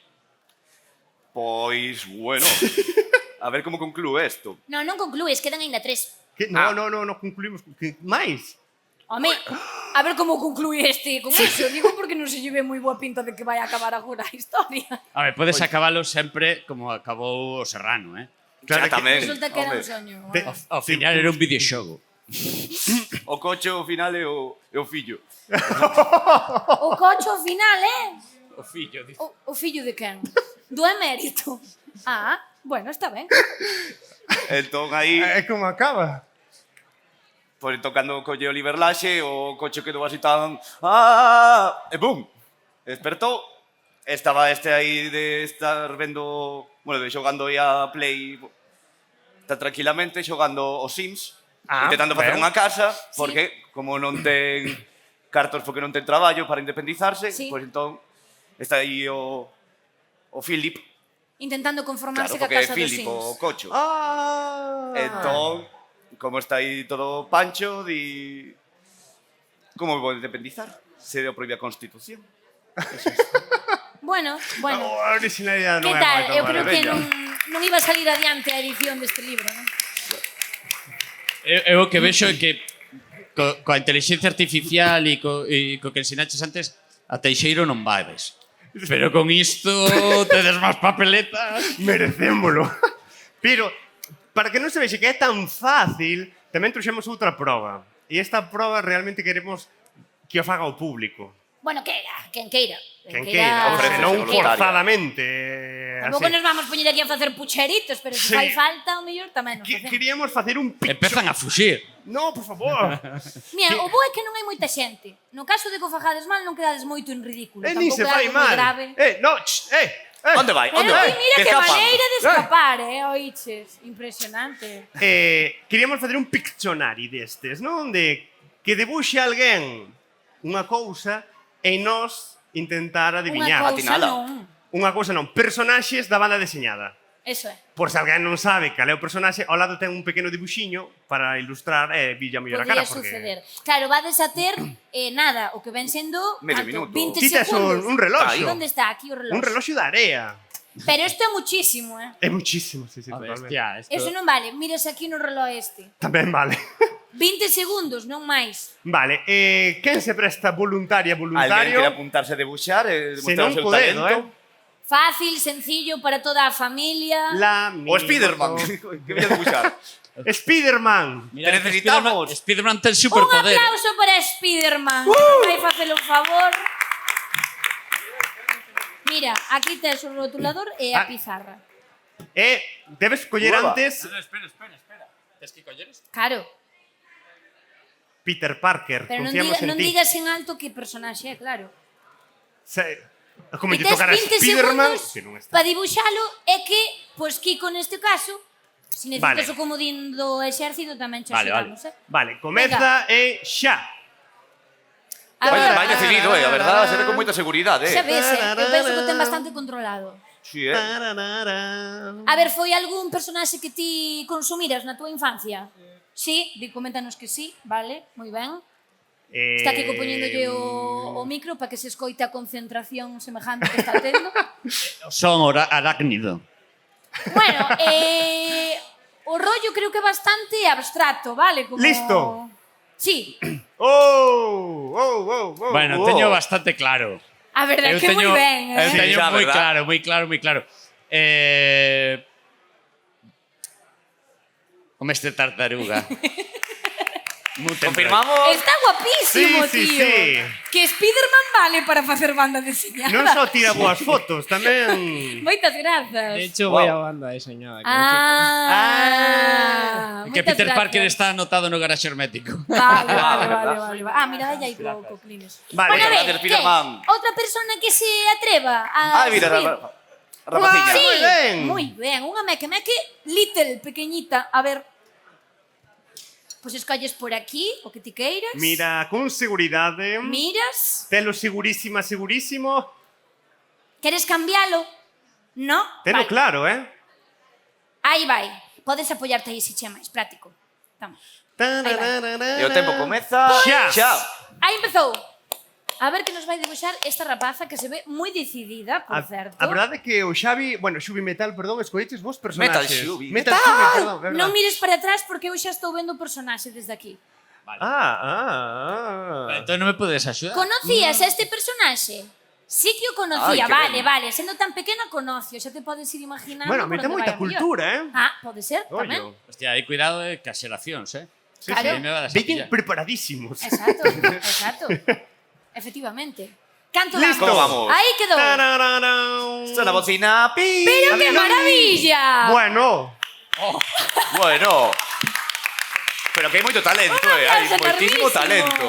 Pois, bueno, a ver como conclúe isto. Non conclúes, quedan ainda 3. Que? No, concluímos. Que máis? Home, a ver como conclúe este con eso. Digo porque non se lle ve moi boa pinta de que vai a acabar agora a historia. A ver, podes acabalo sempre como acabou o Serrano, eh? Claro Xa que- tamén. Resulta que era un home. soño. De- Ao final era un videoxogo. O coche, o final e o fillo. O Cocho ao final, O fillo, dice. O fillo de quen? Do emérito. Ah, bueno, está ben. Entón aí, É como acaba. pois tocando colle Oliver Laxe, o coche quedou así tan... ¡Ah! E bum! Despertou. Estaba este aí de estar vendo... Bueno, de xogando aí a Play... Está tranquilamente xogando os Sims. Intentando facer ben. unha casa, porque como non ten cartos porque non ten traballo para independizarse, Sí. pois entón está aí o Philip, Intentando conformarse claro, ca porque é casa dos Philip o Sims. cocho. Ah. Entón, como está aí todo pancho, di... Como me vou independizar? Se o prohíbe a Constitución. Bueno, A originalidade que non é tal? moito Eu creo que maravillosa. non iba a salir adiante a edición deste libro, non? Eu o que vexo é que coa inteligencia artificial e co que ensinaches antes, a Teixeiro non vades. Pero con isto tedes máis papeletas. Merecémolo. Pero, para que non se vexe que é tan fácil, tamén trouxemos outra proba. E esta proba realmente queremos que o faga o público. Bueno, quen queira. Quen queira, ou ofrece se non voluntario. forzadamente. Tampouco nos vamos poñer aquí a facer pucheritos, pero se Sí. fai falta, o mellor tamén nos facemos. Queríamos facer un picho. Empezan a fuxir. No, por favor. Mira, o bo é que non hai moita xente. No caso de que o fagades mal, non quedades moito en ridículo. Nin se Tampouco é fai algo moi mal. grave. No, Onde vai? Pero Onde vai? mira que escapan. maneira de escapar, oiches. Impresionante. Queríamos facer un piccionari destes, non? De que debuxe alguén unha cousa e nós intentar Unha adiviñar. cousa Atinala. non. Unha cousa non, personaxes da banda deseñada. Eso é. Por se alguén non sabe cal é o personaxe, ao lado ten un pequeno dibuxiño para ilustrar e villa mellor a Podría cara. Porque... suceder. Claro, vades a ter nada, o que ven sendo Medio canto? minuto. 20 Ti tes segundos. un reloxo. Onde está aquí o reloxo? Un reloxo da area. Pero isto é muchísimo, É muchísimo, sí, A totalmente. bestia, esto... Eso non vale. Miras aquí no reloj este. Tamén vale. 20 segundos, non máis. Vale, quen se presta voluntaria, Alguén voluntario? quere apuntarse a debuxar e Se demostrar non o seu podedo, talento. Fácil, sencillo, para toda a familia. O Spiderman. Que voy a debuxar. Spiderman. Te necesitamos. Spiderman ten Un superpoder. aplauso para Spiderman. Vai facelo un favor. Mira, aquí tes o rotulador e a Ah. pizarra. Debes coller Nueva. antes Espera. Tes que colleres? Claro, Peter Parker. pero non, Confiamos en non ti. digas en alto que personaxe é, claro. Como E lle tes tocara 20 Spiderman, segundos que non está. para dibuixalo e que, pois Kiko neste caso, se necesitas Vale. o comodín do exército tamén che Vale, axudamos, Vale, comeza e xa. A ver, Vai decidido, a verdad, se ve con moita seguridade. xa ves, eu penso que o ten bastante controlado. Sí, A ver, foi algún personaxe que ti consumiras na túa infancia? Sí, coméntanos que sí, vale, moi ben. Está Kiko poñéndolle o micro para que se escoite a concentración semejante que está tendo. Son arácnido. Bueno, o rollo creo que é bastante abstracto, vale? Como... Listo. Sí, Oh. Bueno, Oh. teño bastante claro. a verdade que moi ben. Eu Sí, teño xa, moi verdad? claro. O mestre tartaruga. Confirmamos. Está guapísimo, Sí, tío. sí. Que Spiderman vale para facer banda deseñada. Non só tira boas fotos, tamén... Moitas grazas. De hecho, voy a banda diseñada. Que moitas Peter Parker grazas. está anotado no garaxe hermético. Vale. Mira, aí hai co clines. Vale, Bueno, a ver, gracias, que? Spiderman. Outra persona que se atreva a Ai, mira, subir. rapaciña. Sí, Moi ben. moi ben. Unha meque little, pequeñita. A ver, pois escolles por aquí o que ti queiras. Mira, con seguridade. Miras. Telo segurísimo. Queres cambialo? No? Telo Vale. claro, Aí vai. Podes apoiarte aí se che é máis práctico. Vamos. E o tempo comeza. Xa. Aí empezou. A ver que nos vai dibuixar esta rapaza que se ve moi decidida, por certo. A verdade é que o Xubi Metal, perdón, escolleches vos Metal personaxes. Xubi. Metal Xubi, perdón. é Non verdad. mires para atrás porque eu xa estou vendo o personaxe desde aquí. Entón non me podes axudar? Conocías a este personaxe? Sí que o conocía, Ai, que vale. Sendo tan pequena, conocio. Xa te podes ir imaginando Bueno, por me onde ten moita vai a mellor. cultura, Pode ser, tamén. Ollo. Hostia, aí cuidado que as xeracións, Sí, Claro. Aí me vas a Veñen pillar. preparadísimos. Exacto. Efectivamente. Canto Listo. vamos? Vamos. Aí quedou. Tarararán. Suena bocina. ¡Pi! Pero que maravilla! Bueno, Bueno. Pero que hai moito talento, hai aplauso moitísimo enormísimo. talento.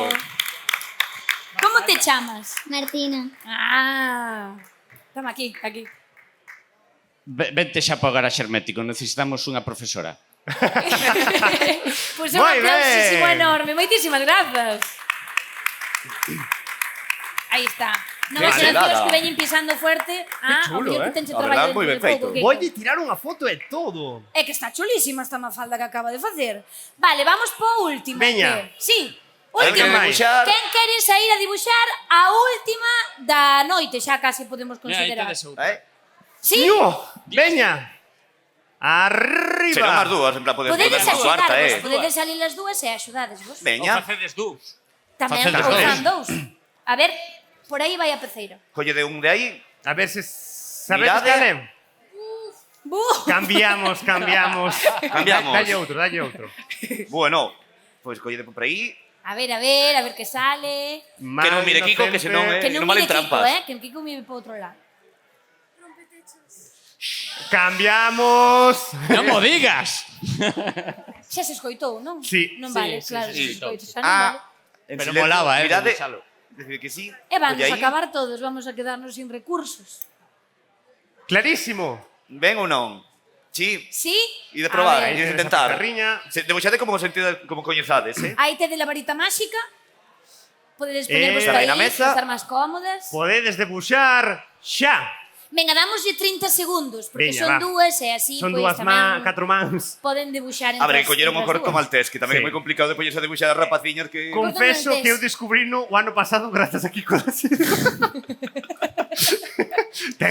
Como te chamas? Martina. Toma aquí. Vente xa para o garaxe hermético, necesitamos unha profesora. Pois é un Moi aplausísimo ben. enorme. Moitísimas grazas. Aí está. Novas Qué xeracións chulada. que veñen pisando fuerte. chulo, o mellor que tenche A verdad, traballado moi ben dentro de feito. pouco, Kiko. voy a tirar unha foto e todo. É que está chulísima esta mafalda que acaba de facer. Vale, vamos po último. Veña. que- Sí. Hai que Última. debuxar. Quen quere sair a dibuixar a última da noite? Xa casi podemos Mira, aí considerar. tedes outra. Sí? No, veña. Arriba. Serán as dúas, en plan, podemos poner Podedes unha cuarta, axudarvos, podedes salir as dúas e axudadesvos. Ou Veña, facedes dous. Tamén Facedes ou dous. fan dous. A ver, por aí vai a peceira. colle de un de aí. A ver se sabes Mirade. cal é. Buh. Cambiamos. Cambiamos. Dalle outro. Bueno, pois colle de por aí. A ver que sale. Que non mire Kiko, que senón Que non non valen mire Kiko, trampas. que Kiko mire para outro lado. Cambiamos. Non mo digas. Xa se escoitou, non? Sí. Non vale, Sí, claro, sí, se escoitou, xa non vale. En Pero silencio, molaba, mirade, deixalo. decir que sí. E vamos Olle a aí. acabar todos, vamos a quedarnos sin recursos. Clarísimo. Ben ou non? Sí. Sí? E de probar, A ver. e de intentar. Carriña. Debuxade como sentido, como coñezades, Aí tedes la varita máxica. Podedes ponervos Aí aí, na mesa. estar máis cómodas. Podedes debuxar xa. Venga, damoslle 30 segundos, porque Veña, son va. dúas e así Son pois dúas tamén catro mans. poden debuxar A ver, entre colleron o entre as corto dúas. maltés, que tamén é Sí. moi complicado de poñerse a debuxar as rapaciñas que... Confeso Maltés. que eu descubrino o ano pasado grazas a Kiko da Silva.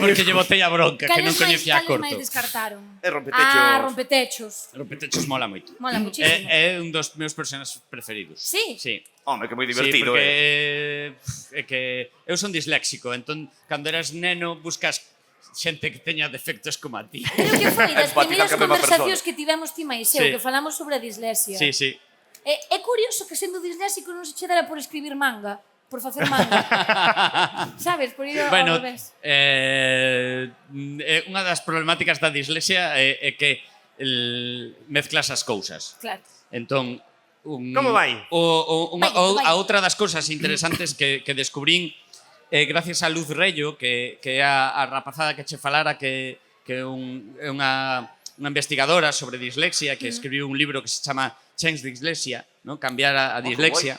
Porque lle botei a bronca, que non coñecía a cales máis corto. descartaron? E rompetechos. Rompetechos. Rompetechos mola moito. Mola muchísimo. É un dos meus personajes preferidos. Sí? Sí. Home, que moi Sí, divertido, porque é que eu son disléxico, entón cando eras neno buscas xente que teña defectos como a ti. Creo que foi das Empática primeiras ca mesma conversacións persona. que tivemos ti máis eu, Sí. que falamos sobre a dislexia. Sí, sí. É curioso que sendo disléxico non se che dera por escribir manga, por facer manga. Sabes, por ir ao Bueno, revés. unha das problemáticas da dislexia é que mezclas as cousas. Claro. Entón, Como vai? Vai, vai. A outra das cousas interesantes que descubrín gracias a Luz Rello, que é a rapazada que che falara que é unha investigadora sobre dislexia que escribiu un libro que se chama Change Dyslexia, ¿no? Cambiar a dislexia.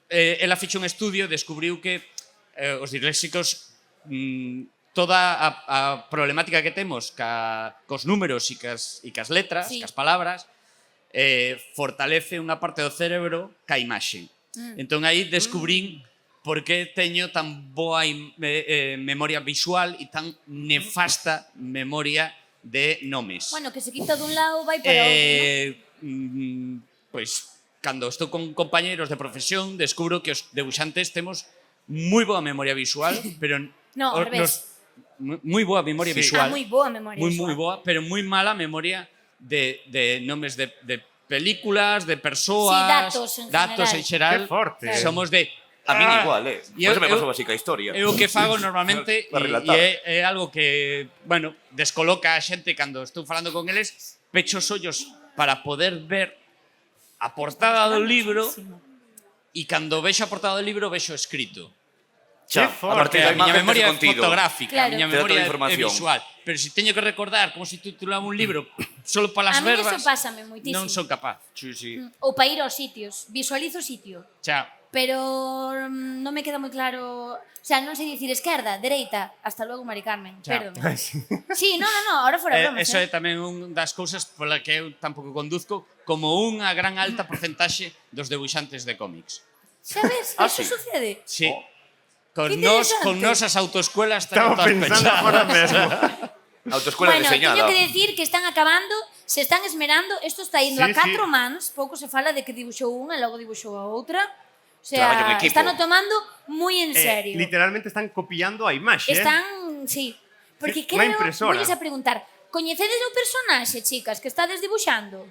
Ela fixo un estudio, descubriu que os disléxicos toda a problemática que temos cos números e cas letras, Sí. cas palabras, fortalece unha parte do cerebro ca imaxe. Entón aí descubrín por que teño tan boa memoria visual e tan nefasta memoria de nomes. Bueno, que se quita dun lado vai para outro, Pois, cando estou con compañeiros de profesión, descubro que os debuxantes temos moi boa memoria visual, pero No, ao revés. moi boa memoria Sí. visual. Moi boa memoria Moi visual. boa, pero moi mala memoria de nomes de películas, de persoas, Sí, datos en xeral. Qué forte. Somos de A min igual, E Por eso me pasou así ca historia. É o que fago normalmente Para e relatar. é algo que, bueno, descoloca a xente cando estou falando con eles, pecho os ollos para poder ver a portada do libro e cando vexo a portada do libro vexo escrito. Xa, Qué a partir Porque da a miña imagen memoria tes é contido. fotográfica, Claro. a miña Te dá toda memoria a é información. visual. Pero se teño que recordar como se titulaba un libro solo para A las mí verbas, eso pásame moitísimo. non son capaz. Sí, sí. Ou para ir aos sitios. Visualizo o sitio. Xa, Pero non me queda moi claro... O sea, non sei dicir esquerda, dereita, hasta logo, Mari Carmen. Xa. Perdón. Sí, no, ahora fora bromas. eso é tamén un das cousas pola que eu tampouco conduzco como unha gran alta porcentaxe dos debuxantes de cómics. Sabes? Ah, Eso sí. sucede. Sí. Qué Con interesante. nosas autoescuelas Estaba todas pensando pechadas. agora mesmo. Autoescuela Bueno, diseñada. teño que decir que están acabando, se están esmerando, isto está indo Sí, a 4 sí. mans, pouco se fala de que dibuixou unha e logo dibuixou a outra. O Traballo en sea, equipo. están o tomando moi en serio. Literalmente están copiando a imaxe. Están, sí. Porque Sí, unha creo, impresora. voulles a preguntar, coñecedes o personaxe, chicas, que estades dibuixando?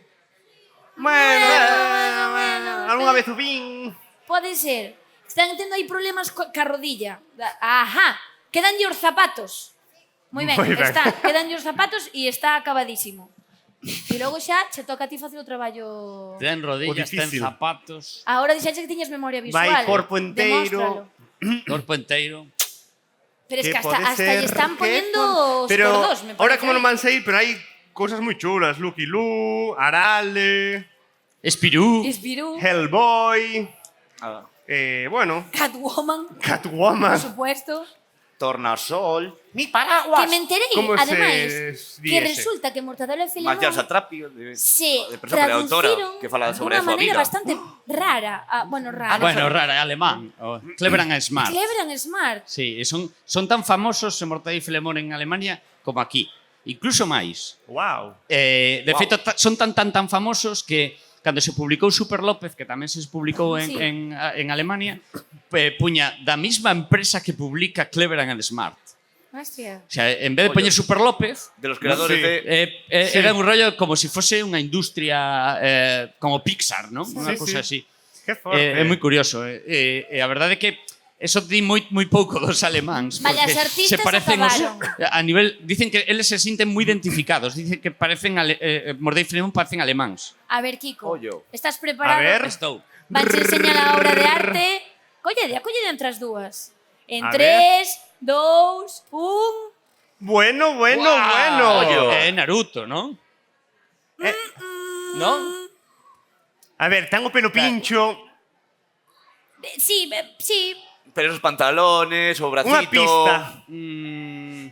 Bueno, bueno, algunha vez o vin. Pode ser. Están tendo aí problemas ca rodilla. Ajá, quedanlle os zapatos. Moi ben, Moi ben. quedanlle os zapatos e está acabadísimo. E logo xa che toca a ti facer o traballo. Ten rodillas, ten difícil. zapatos, Agora dixeche que tiñas memoria visual. Vai corpo enteiro. Demóstralo. corpo enteiro. Pero es que pode hasta lle están que poniendo os Pero cordos, me ahora parece. como non van sair, pero hai cousas moi chulas. Lucky Lu, Arale, Espirú. Espirú, Hellboy, Ah, bueno, Catwoman, Catwoman. por supuesto. Tornasol. Mi Que paraguas. me enterei, Como ademais, se que diese? resulta que Mortadelo e Filemón Marcial Satrapio. De se persona de autora traduciron que fala sobre a dunha súa maneira vida. bastante rara. Bueno, rara. Bueno, rara, é alemán. Clever and Smart. Clever and Smart. Sí, e son tan famosos en Mortadelo e Filemón en Alemania como aquí. Incluso máis. Wow. De Wow. feito, son tan famosos que cando se publicou Super López, que tamén se publicou Sí. en Alemania, puña da mesma empresa que publica Clever and Smart. Hostia. O sea, en vez de poñer Super López, De los creadores Sí. de... Sí. era un rollo como si fose unha industria como Pixar, ¿no? Unha Sí, cousa sí. así. Que forte. É moi curioso. E a verdade é que eso di moi pouco dos alemáns. Vale, porque as artistas se parecen acabaron. a nivel, dicen que eles se sinten moi identificados, dicen que parecen Mordei Filemón parecen alemáns. A ver, Kiko, Ollo. estás preparado? A ver. Estou. Vanche enseñar a obra de arte. Collede entre as dúas. En A ver. 3, 2, 1... Bueno. Ollo. É Naruto, non? Non? A ver, ten o pelo pincho. Sí, sí. Pero esos pantalones, o bracito... Unha pista.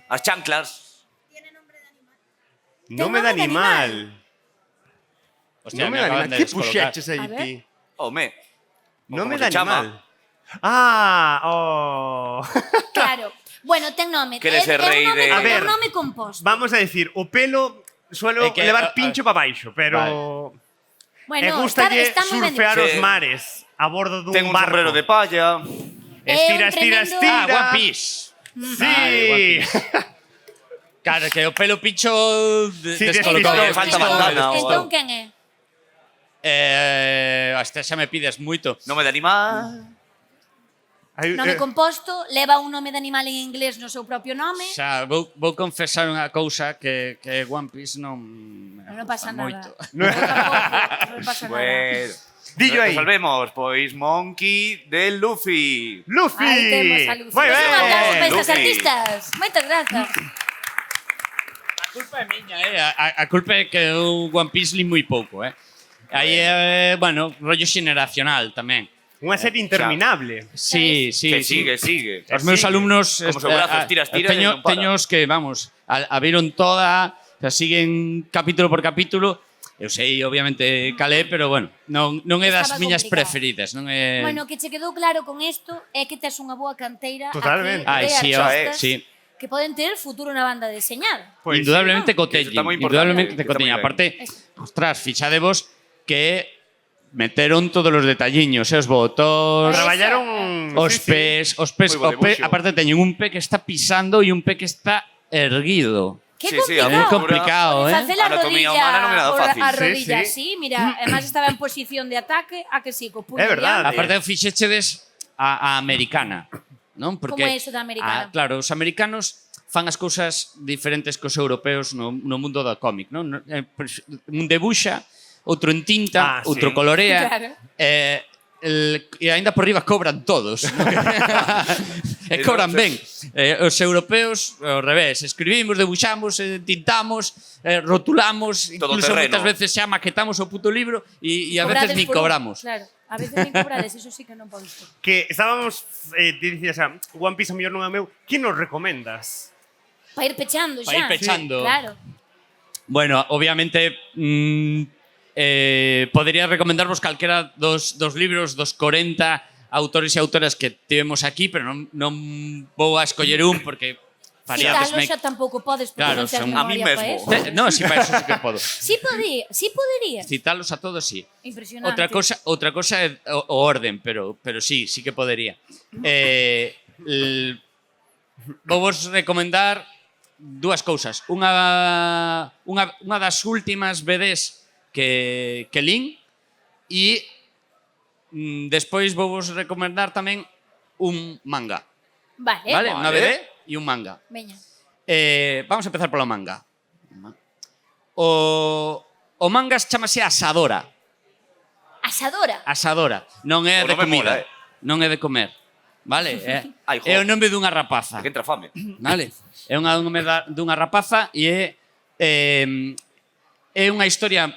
As chanclas. Nome de animal. Hostia, Nome me de acaban animal. de Que descolocar. puxeches aí A ver. ti? Home. Nome como de se chama. animal. Ah. Claro. Bueno, ten nome. Queres ser rei de- A ver. É un nome composto. Vamos a decir, o pelo suelo É que, levar pincho para baixo, pero Bueno, e gustalle está moi ben surfear dicho. os mares a bordo dun Ten un barco. sombrero de palla. Estira, É un estira, tremendo- estira. Ah, One Piece. Sí. Claro, que o pelo pincho Sí, descolocado. despistou, falta bandana. Entón, quen é? Hasta xa me pides moito. Nome de animal. Ai, Nome composto, leva un nome de animal en inglés no seu propio nome. Xa, vou confesar unha cousa que One Piece non Non pasa nada. moito. Non pasa nada. Bueno. Dillo aí. Resolvemos, pois Monkey de Luffy. Luffy. Aí temos a Lucy. Moi Un aplauso para ben. estas Lucy. artistas. Moitas grazas. A culpa é miña, a culpa é que eu One Piece li moi pouco, Aí bueno, rollo xeneracional tamén. Unha serie interminable. Sí, sí, Que sí. sigue. Os meus sigue. alumnos Como se brazos, tira, e non para. teño os que, vamos, a viron toda, o sea, siguen capítulo por capítulo. Eu sei, obviamente, calé, pero bueno, non é das Estaba miñas complicado. preferidas, non é... Bueno, o que che quedou claro con isto é que tes unha boa canteira Totalmente. aquí Ai, de sí, artistas sí. que poden ter futuro na banda deseñada. Pois Indudablemente Eso coteñen, está moi importante. indudablemente Está moi coteñen. ben. Aparte, ostras, fichadevos que meteron todos os detalliños, os botós, traballaron os sí, sí. pés, Moi bo debuxo. aparte teñen un pé que está pisando e un pé que está erguido. Que Sí, sí, a complicado. É complicado, Facer a Anatomía rodilla, humana non é nada fácil. a Sí, rodilla, sí. sí, mira, además estaba en posición de ataque, a que sí, co puño É verdade. diante. Aparte fixechedes a americana, non? Como é iso da americana? Claro, os americanos fan as cousas diferentes que os europeos no mundo do cómic, non? Un debuxa, outro entinta, Ah, outro sí. colorea, Claro. e aínda por riba cobran todos. E cobran ben. Os europeos, ao revés, escribimos, debuxamos, tintamos, rotulamos, Todo incluso terreno. moitas veces xa maquetamos o puto libro e a veces Cobrades ni por un- cobramos. Claro, a veces ni cobrades, eso sí que non podes. Que estábamos dicías One Piece a mellor non é meu. Que nos recomendas? Para ir pechando Pa xa. ir pechando. Sí, claro. Bueno, obviamente podería recomendarvos calquera dos libros dos 40 autores e autoras que tivemos aquí, pero non vou a escoller un porque faría Citalo xa tampouco podes, porque Claro, non tes son a mí memoria para mesmo. eso. No, si para eso sí que podo. Sí podería. Citarlos a todos, sí. Impresionante. Outra cosa é o orden, pero sí que podería. Vou vos recomendar dúas cousas. Unha das últimas BDs que lin e despois vou vos recomendar tamén un manga. Vale. Vale? Unha BD e un manga. Veña. Vamos a empezar pola manga. O manga chamase Asadora. Asadora. Asadora. Non é O de nome comida. mola, Non é de comer. Vale? Ai, jo. É o nome dunha rapaza. Que entra fame. Vale? É un nome dunha rapaza e é unha historia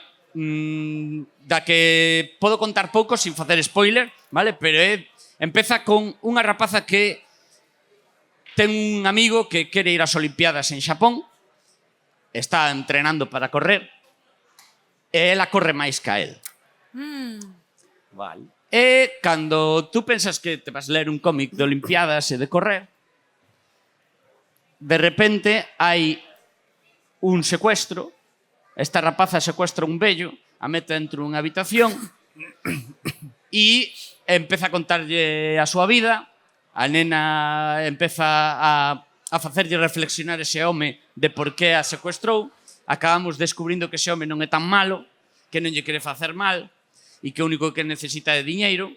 da que podo contar pouco sin facer spoiler, vale? Pero empeza con unha rapaza que ten un amigo que quere ir ás Olimpiadas en Xapón, está entrenando para correr, e ela corre máis que a él. Vale. E cando tú pensas que te vas ler un cómic de Olimpiadas e de correr, de repente hai un secuestro, esta rapaza secuestra un vello, a mete dentro dunha habitación e empeza a contarlle a súa vida, a nena empeza a a facerlle reflexionar ese home de por que a secuestrou, acabamos descubrindo que ese home non é tan malo, que non lle quere facer mal e que o único que necesita é diñeiro,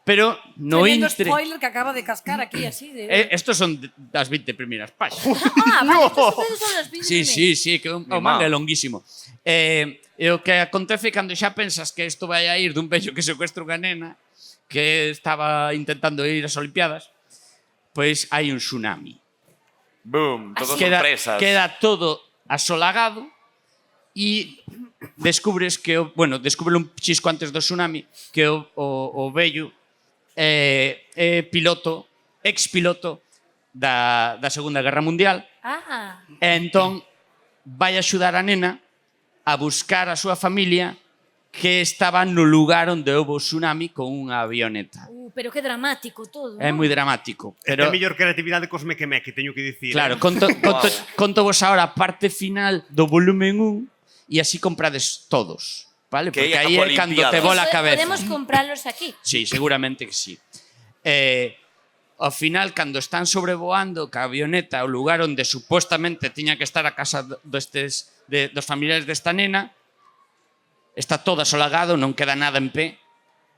pero no Tremendo intre... spoiler que acaba de cascar aquí, así de... Estos son das 20 primeiras páxinas. Vale, entonces son las 20 Sí, que o manga é longuísimo. E o que acontece cando xa pensas que isto vai a ir dun vello que secuestra unha nena que estaba intentando ir ás Olimpiadas, pois hai un tsunami. Boom, todas sorpresas. Queda todo asolagado e descubres que, descubre un chisco antes do tsunami, que o vello é piloto, ex-piloto da Segunda Guerra Mundial, e entón vai axudar a nena a buscar a súa familia que estaba no lugar onde houve o tsunami con unha avioneta. Pero que dramático todo, É non? moi dramático. É a mellor creatividade cos meque-meque, teño que dicir. Claro, conto vos agora a parte final do volumen 1 e así comprades todos, vale? Que Porque aí aí é acabou cando limpiada. te vola a cabeza. Podemos comprarlos aquí. Sí, seguramente que sí. Ao final, cando están sobrevoando ca avioneta o lugar onde supostamente tiña que estar a casa dos familiares desta nena, está todo asolagado, non queda nada en pé,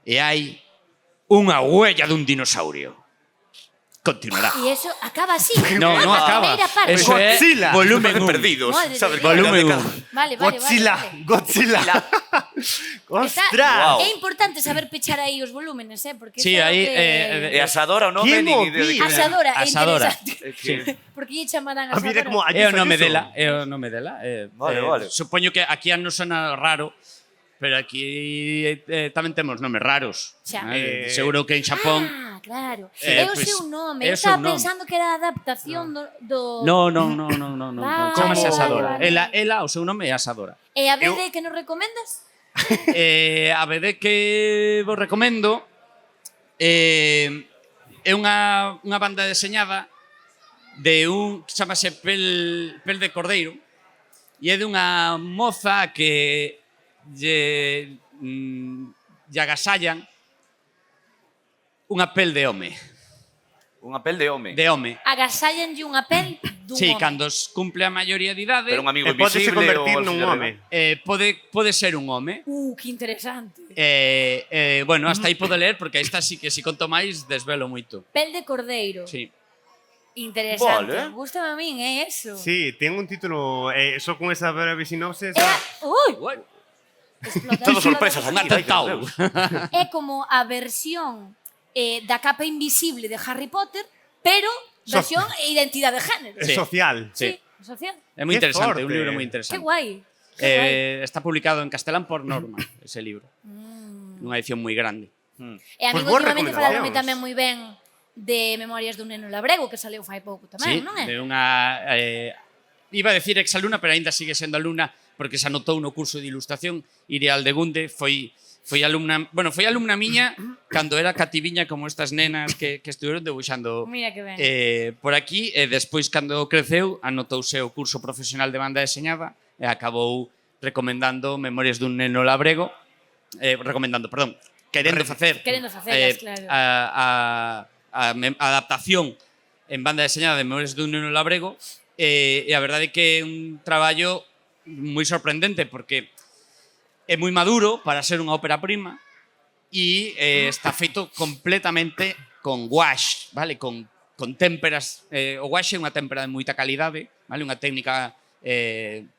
e hai unha huella dun dinosaurio. Continuará. E eso acaba así. Non acaba. Primeira parte. Eso é Godzilla. volumen 1. Perdidos. Madre Sabes, de Dios. Volumen Vale. Godzilla. Ostras. Wow. É importante saber pechar aí os volúmenes, porque Sí, eso é o aí, que... E Asadora o nome, Que nin idea de que... Asadora, é Asadora. interesante. Porque lle chamarán A mí é como Asadora. É o nome dela, é o nome dela. Vale. Supoño que aquí non sona raro, pero aquí tamén temos nomes raros. Xa. Seguro que en Xapón... Claro. Eh, É o pois, seu nome. é Eu o seu estaba nome. pensando que era a adaptación do... Non. Vale, Chámase vale, Asadora. vale. Ela, o seu nome é Asadora. E a BD que nos recomendas? A BD que vos recomendo é unha banda deseñada de un que chamase Pel de Cordeiro e é dunha moza que lle agasallan unha pel de home. Unha pel de home. De home. Agasallanlle unha pel dun Sí, home. cando cumple a maioría de idade, Pero un amigo E podese invisible convertir ou nun algo home. pode ser un home. Que interesante. Bueno, hasta aí pode ler, porque aí está sí que se conto máis desvelo moito. Pel de cordeiro. Sí. Interesante. Vale. Gústame a min, eso. Sí, ten un título, só con esa breve sinopsis. Ui! Todo sorpresas aquí. Atentado. É como a versión da capa invisible de Harry Potter, pero versión e identidade de género. É social. Sí. Social. É moi Qué interesante, forte. un libro moi Que interesante. guai. Que guai. Está publicado en castelán por Norma, ese libro. Unha edición moi grande. E a mí Pois boas últimamente faláronme recomendacións. tamén moi ben de Memorias dun neno labrego, que saleu fai pouco tamén, Sí, non é? de unha... iba a decir exalumna, pero aínda sigue sendo alumna porque se anotou no curso de ilustración. Iria Aldegunde foi alumna... Bueno, foi alumna miña cando era cativiña como estas nenas que estuveron debuxando Mira que ben. por aquí, e despois cando creceu anotouse o curso profesional de banda deseñada e acabou recomendando Memorias dun neno labrego, querendo facer facelas, claro. a adaptación en banda deseñada de Memorias dun neno labrego, e a verdade é que é un traballo moi sorprendente porque é moi maduro para ser unha ópera prima e está feito completamente con gouache, vale? Con témperas, o gouache é unha témpera de moita calidade, vale? Unha técnica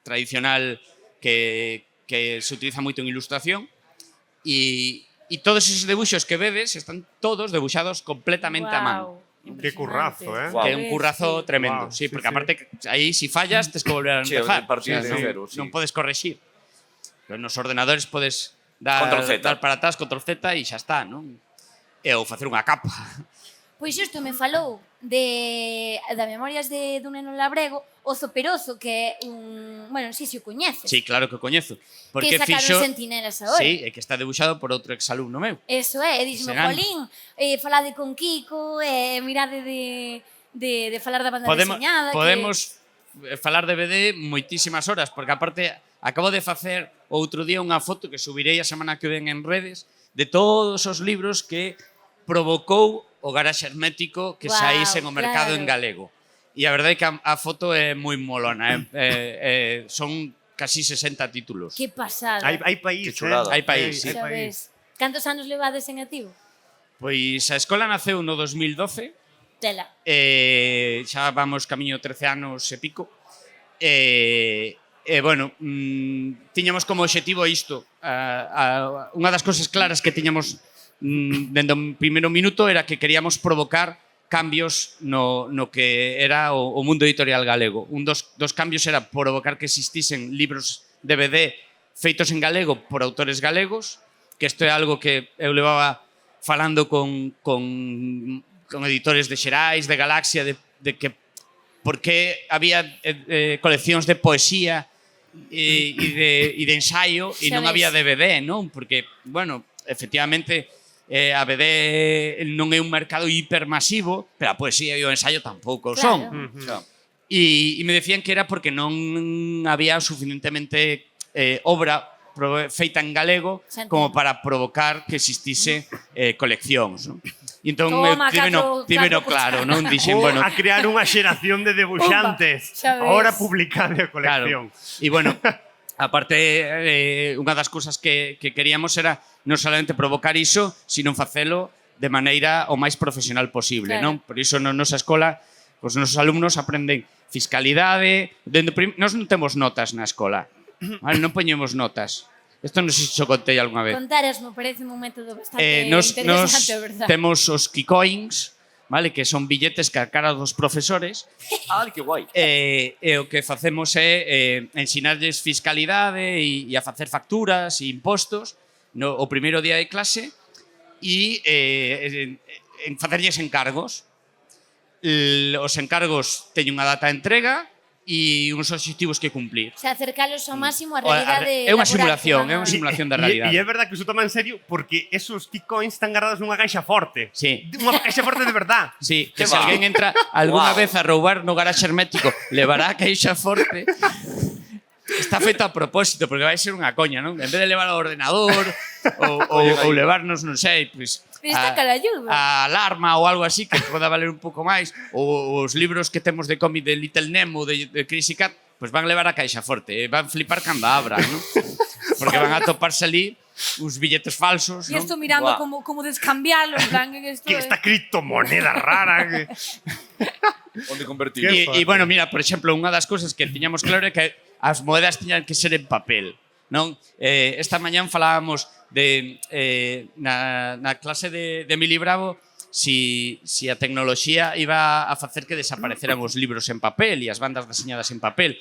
tradicional que se utiliza moito en ilustración e todos esos debuxos que vedes están todos debuxados completamente a man. Qué currazo, ¿eh? Guau. Que é un currazo tremendo, Guau, sí, sí, porque sí. aparte aí si fallas tes que volver a Sí, empezar. partir de non, cero, sí. non podes correxir. Pero nos ordenadores podes dar Control Z. para atrás, control Z e xa está, non? Ou facer unha capa. Pois isto me falou da Memorias dun neno labrego, o Zoperozo, que é un... Bueno, non sei se o coñeces. Sí, claro que o coñezo. Porque que sacaron fixo... Sentinelas agora. Sí, e que está debuxado por outro exalumno meu. Eso é, e dixme, Serán. Jolín, falade con Kiko, mirade de falar da banda deseñada. Podemos falar de BD moitísimas horas, porque aparte acabo de facer outro día unha foto que subirei a semana que ven en redes de todos os libros que provocou o Garaxe Hermético que Guau, saíse no mercado claro. en galego. E a verdade é que a foto é moi molona. Son casi 60 títulos. Que pasada. Hai país, Que chulada. Hai país, sí. Xa ves. Cantos anos levades en activo? Pois a escola naceu no 2012, Tela. xa vamos camiño 13 anos e pico. Bueno, tiñamos como obxectivo isto. Unha das cosas claras que tiñamos dende o primeiro minuto era que queríamos provocar cambios no que era o mundo editorial galego. Un dos cambios era provocar que existisen libros DVD feitos en galego por autores galegos, que isto é algo que eu levaba falando con editores de Xerais, de Galaxia, de que por que había coleccións de poesía e de ensaio e non había DVD, non? Porque, bueno, efectivamente, a BD non é un mercado hipermasivo, pero a poesía e o ensaio tampouco son. E me decían que era porque non había suficientemente obra feita en galego como para provocar que existise coleccións, non? E entón tímeno claro, non? Dixen, bueno, a crear unha xeración de debuxantes. Ahora publicade a colección. Claro. E bueno, aparte, unha das cousas que queríamos era non solamente provocar iso, sino facelo de maneira o máis profesional posible, non? Por iso na nosa escola, os nosos alumnos aprenden fiscalidade, nós non temos notas na escola, vale? Non poñemos notas. Isto non sei se xo contei algunha vez. Contarasmo, parece un método bastante nos interesante, verdad? Temos os keycoins, vale? Que son billetes que a cara dos profesores. Que guai. E o que facemos é ensinarlles fiscalidade e a facer facturas e impostos o primeiro día de clase e en facerlles encargos. Os encargos teñen unha data de entrega e uns obxectivos que cumplir. Se acercalos ao máximo a realidade É unha laboral simulación da realidade. E é verdad que iso toma en serio porque esos keycoins están guardados nunha caixa forte. Sí. Unha caixa forte de verdad. Sí, que se alguén entra algunha vez a roubar no garaxe hermético, levará a caixa forte. Está feito a propósito, porque vai ser unha coña, non? En vez de levar ao ordenador ou levarnos, non sei, pois Está caralludo. a alarma ou algo así que poda valer un pouco máis, ou os libros que temos de cómic de Little Nemo, de Crazy Cat, pois van levar a caixa forte, van flipar cando abra, non? Porque van a toparse ali uns billetes falsos, E non? estou mirando como descambiarlo, en plan, Que esta criptomoneda rara que... Onde convertir? E bueno, mira, por exemplo, unha das cousas que tiñamos claro é que as moedas tiñan que ser en papel, non? Esta mañán falábamos de na clase de Mili Bravo si a tecnoloxía iba a facer que desapareceran os libros en papel e as bandas deseñadas en papel.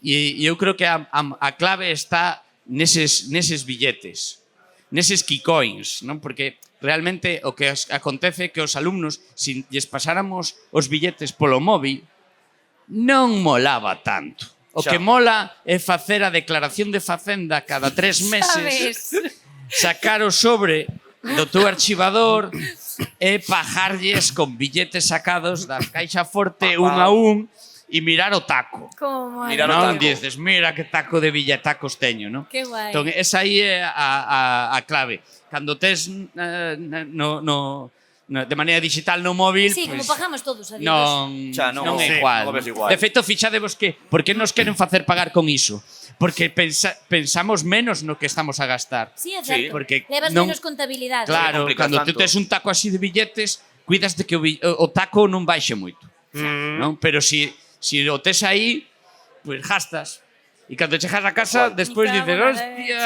E eu creo que a clave está neses billetes, neses keycoins, non? Porque realmente o que acontece é que os alumnos, se lles pasáramos os billetes polo móvil, non molaba tanto. O que mola é facer a declaración de Facenda cada 3 meses, sacar o sobre do teu archivador e pajarlles con billetes sacados da caixa forte un a un e mirar o taco. Como Mirar o Non taco. dices, mira que taco de billetacos teño, non? Que guai. Entón, esa aí é a clave. Cando tes de maneira digital no móvil, Sí, como pues, pagamos todos a Dios. non é sí, igual. non ves igual. De feito, fixadevos que por que nos queren facer pagar con iso? Porque pensamos menos no que estamos a gastar. Sí, é certo. porque Levas non- menos contabilidade. Claro, complicas cando tanto. tú tes un taco así de billetes, cuidas de que o taco non baixe moito. Non? Pero si o tes aí, pues gastas. E cando chegas a casa, despois Me dices, cago na hostia,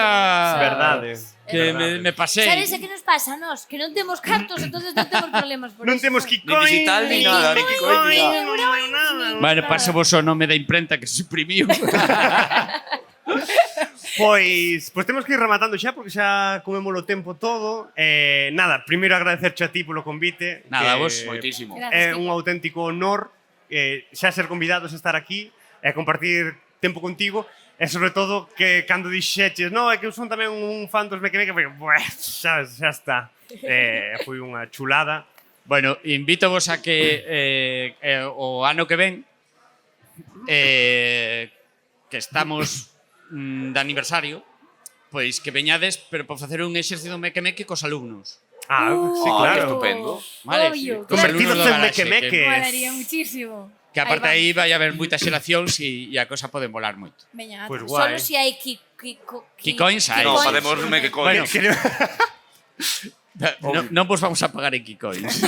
Verdade. que me pasei. Sabes que nos pasa a nós? Que non temos cartos, entonces non temos problemas por Non eso. temos Ni keycoins, digital ni nada, ni keycoin, ni nada. Bueno, pasemos o nome da imprenta que se suprimiu. Pois temos que ir rematando xa porque xa comemos o tempo todo. Nada, primeiro agradecerche a ti polo convite. Nada, que vos, Moitísimo. Gracias, É un auténtico honor xa ser convidados a estar aquí e compartir tempo contigo e sobre todo que cando dixeches no, é que eu son tamén un fan dos Mequemeque, xa está. Foi unha chulada. Bueno, invítovos a que o ano que ven que estamos de aniversario, pois que veñades, pero por facer un exercicio meque-meque cos alumnos. Sí, que claro. estupendo. Vale? Obvio, Cos Convertidos alumnos do en garaxe, meque-meque. Molaría muchísimo. Que aparte Aí aí vai haber moitas xeracións e a cosa pode molar moito. Veña, Pues solo guai. si hai Kikoins hai. No, Kikoins. facemos que coño. Bueno, non vos vamos a pagar en Kikoins.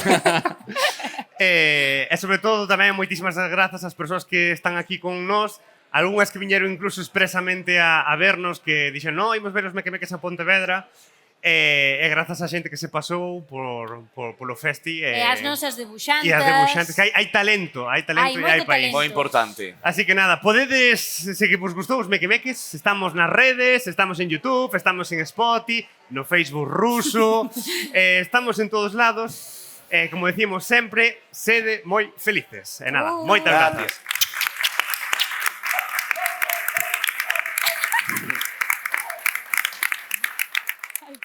E sobre todo tamén moitísimas grazas ás persoas que están aquí con nós, algunhas que viñeron incluso expresamente a vernos, que dixen, no, imos ver os Mequemeques a Pontevedra, e grazas á xente que se pasou polo festi. E as nosas debuxantes. E as debuxantes, que hai talento Hai e hai moito país. talento. Moi importante. Así que nada, podedes, se que vos gustou os Mequemeques, estamos nas redes, estamos en YouTube, estamos en Spotify, no Facebook ruso, estamos en todos lados. Como decimos sempre, sede moi felices. E nada, moitas Gracias. grazas.